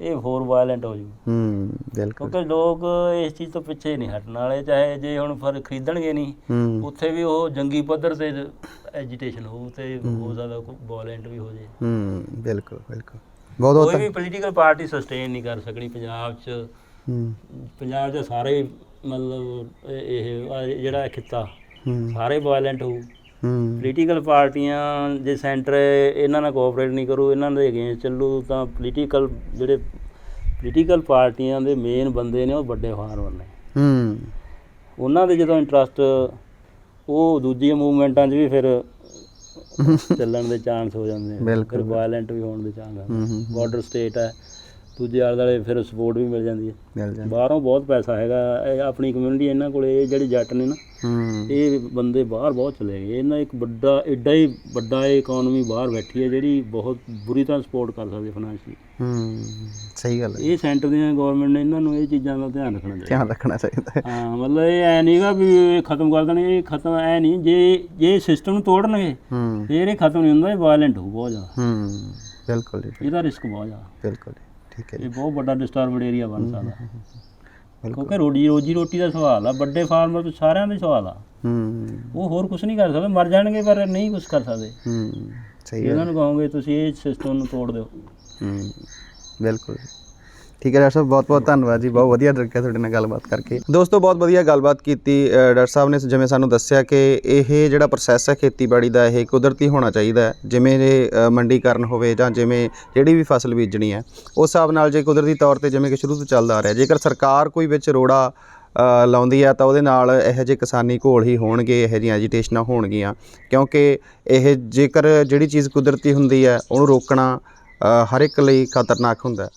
ਇਹ ਹੋਰ ਵਾਇਲੈਂਟ ਹੋ ਜੂ। ਬਿਲਕੁਲ, ਕਿਉਂਕਿ ਲੋਕ ਇਸ ਚੀਜ਼ ਤੋਂ ਪਿੱਛੇ ਨਹੀਂ ਹਟਣ ਵਾਲੇ, ਚਾਹੇ ਜੇ ਹੁਣ ਫਿਰ ਖਰੀਦਣਗੇ ਨਹੀਂ, ਉੱਥੇ ਵੀ ਉਹ ਜੰਗੀ ਪੱਧਰ ਤੇ ਐਜੀਟੇਸ਼ਨ ਹੋਊ ਤੇ ਹੋ ਸਕਦਾ ਵਾਇਲੈਂਟ ਵੀ ਹੋ ਜੇ। ਬਿਲਕੁਲ ਬਿਲਕੁਲ। ਬਹੁਤ ਕੋਈ ਵੀ ਪੋਲੀਟੀਕਲ ਪਾਰਟੀ ਸਸਟੇਨ ਨਹੀਂ ਕਰ ਸਕਣੀ ਪੰਜਾਬ 'ਚ। ਪੰਜਾਬ 'ਚ ਸਾਰੇ ਮਤਲਬ ਇਹ ਜਿਹੜਾ ਖਿੱਤਾ ਸਾਰੇ ਵਾਇਲੈਂਟ ਹੋਊ। ਪੋਲੀਟੀਕਲ ਪਾਰਟੀਆਂ ਜੇ ਸੈਂਟਰ ਇਹਨਾਂ ਨਾਲ ਕੋਆਪਰੇਟ ਨਹੀਂ ਕਰੂ, ਇਹਨਾਂ ਦੇ ਅਗੇਂਸਟ ਚੱਲੂ, ਤਾਂ ਪੋਲੀਟੀਕਲ ਪਾਰਟੀਆਂ ਦੇ ਮੇਨ ਬੰਦੇ ਨੇ ਉਹ ਵੱਡੇ ਫਾਰਮਰ ਨੇ। ਉਹਨਾਂ ਦੇ ਜਦੋਂ ਇੰਟਰਸਟ ਉਹ ਦੂਜੀਆਂ ਮੂਵਮੈਂਟਾਂ 'ਚ ਵੀ ਫਿਰ ਚੱਲਣ ਦੇ ਚਾਂਸ ਹੋ ਜਾਂਦੇ ਆ, ਫਿਰ ਵਾਇਲੈਂਟ ਵੀ ਹੋਣ ਦੇ ਚਾਂਸ ਆ। ਬਾਰਡਰ ਸਟੇਟ ਹੈ, ਦੂਜੇ ਆਲੇ ਦੁਆਲੇ ਫਿਰ ਸਪੋਰਟ ਵੀ ਮਿਲ ਜਾਂਦੀ ਹੈ। ਬਾਹਰੋਂ ਬਹੁਤ ਪੈਸਾ ਹੈਗਾ, ਇਹ ਆਪਣੀ ਕਮਿਊਨਿਟੀ ਇਹਨਾਂ ਕੋਲ, ਇਹ ਜਿਹੜੇ ਜੱਟ ਨੇ ਨਾ, ਇਹ ਬੰਦੇ ਬਾਹਰ ਬਹੁਤ ਚਲੇ ਗਏ। ਇਹਨਾਂ ਇੱਕ ਐਡਾ ਹੀ ਵੱਡਾ ਇਕੋਨਮੀ ਬਾਹਰ ਬੈਠੀ ਹੈ ਜਿਹੜੀ ਬਹੁਤ ਬੁਰੀ ਤਰ੍ਹਾਂ ਸਪੋਰਟ ਕਰ ਸਕਦੀ ਫਾਈਨੈਂਸ਼ਲੀ। ਸਹੀ ਗੱਲ ਹੈ। ਇਹ ਸੈਂਟਰ ਦੀਆਂ ਗੌਰਮੈਂਟ ਨੇ ਇਹਨਾਂ ਨੂੰ ਇਹ ਚੀਜ਼ਾਂ ਦਾ ਧਿਆਨ ਰੱਖਣਾ ਚਾਹੀਦਾ। ਹਾਂ, ਮਤਲਬ ਇਹ ਐ ਨਹੀਂਗਾ ਵੀ ਇਹ ਖਤਮ ਕਰ ਦੇਣ, ਇਹ ਖਤਮ ਐ ਨਹੀਂ, ਜੇ ਸਿਸਟਮ ਨੂੰ ਤੋੜਨਗੇ ਫਿਰ ਇਹ ਖਤਮ ਨਹੀਂ ਹੁੰਦਾ, ਇਹ ਵਾਇਲੈਂਟ ਹੋਊ ਬਹੁਤ ਜ਼ਿਆਦਾ। ਬਿਲਕੁਲ ਜੀ, ਇਹਦਾ ਰਿਸਕ ਬਹੁਤ ਜ਼ਿਆਦਾ। ਬਿਲਕੁਲ ਠੀਕ ਹੈ। ਇਹ ਬਹੁਤ ਵੱਡਾ ਡਿਸਟਰਬਡ ਏਰੀਆ ਬਣ ਸਕਦਾ, ਕਿਉਂਕਿ ਰੋਜੀ ਰੋਟੀ ਦਾ ਸਵਾਲ ਆ, ਵੱਡੇ ਫਾਰਮਰ ਤੋਂ ਸਾਰਿਆਂ ਦਾ ਸਵਾਲ ਆ। ਉਹ ਹੋਰ ਕੁਛ ਨਹੀਂ ਕਰ ਸਕਦੇ, ਮਰ ਜਾਣਗੇ ਪਰ ਨਹੀਂ ਕੁਛ ਕਰ ਸਕਦੇ। ਸਹੀ, ਇਹਨਾਂ ਨੂੰ ਕਹੋਗੇ ਤੁਸੀਂ ਇਹ ਸਿਸਟਮ ਨੂੰ ਤੋੜ ਦਿਓ। ਬਿਲਕੁਲ ਠੀਕ ਹੈ। ਡਾਕਟਰ ਸਾਹਿਬ, ਬਹੁਤ ਬਹੁਤ ਧੰਨਵਾਦ ਜੀ, ਬਹੁਤ ਵਧੀਆ ਲੱਗਿਆ ਤੁਹਾਡੇ ਨਾਲ ਗੱਲਬਾਤ ਕਰਕੇ। ਦੋਸਤੋ, ਬਹੁਤ ਵਧੀਆ ਗੱਲਬਾਤ ਕੀਤੀ ਡਾਕਟਰ ਸਾਹਿਬ ਨੇ। ਜਿਵੇਂ ਸਾਨੂੰ ਦੱਸਿਆ ਕਿ ਇਹ ਜਿਹੜਾ ਪ੍ਰੋਸੈਸ ਹੈ ਖੇਤੀਬਾੜੀ ਦਾ, ਇਹ ਕੁਦਰਤੀ ਹੋਣਾ ਚਾਹੀਦਾ ਹੈ। ਜਿਵੇਂ ਜੇ ਮੰਡੀਕਰਨ ਹੋਵੇ ਜਾਂ ਜਿਵੇਂ ਜਿਹੜੀ ਵੀ ਫਸਲ ਬੀਜਣੀ ਹੈ, ਉਸ ਹਿਸਾਬ ਨਾਲ ਜੇ ਕੁਦਰਤੀ ਤੌਰ 'ਤੇ ਜਿਵੇਂ ਕਿ ਸ਼ੁਰੂ ਤੋਂ ਚੱਲਦਾ ਆ ਰਿਹਾ, ਜੇਕਰ ਸਰਕਾਰ ਕੋਈ ਵਿੱਚ ਰੋੜਾ ਲਾਉਂਦੀ ਹੈ ਤਾਂ ਉਹਦੇ ਨਾਲ ਇਹੋ ਜਿਹੇ ਕਿਸਾਨੀ ਘੋਲ ਹੀ ਹੋਣਗੇ, ਇਹੋ ਜਿਹੀਆਂ ਐਜੀਟੇਸ਼ਨਾਂ ਹੋਣਗੀਆਂ। ਕਿਉਂਕਿ ਇਹ ਜੇਕਰ ਜਿਹੜੀ ਚੀਜ਼ ਕੁਦਰਤੀ ਹੁੰਦੀ ਹੈ ਉਹਨੂੰ ਰੋਕਣਾ ਹਰ ਇੱਕ ਲਈ ਖਤਰਨਾਕ ਹੁੰਦਾ ਹੈ।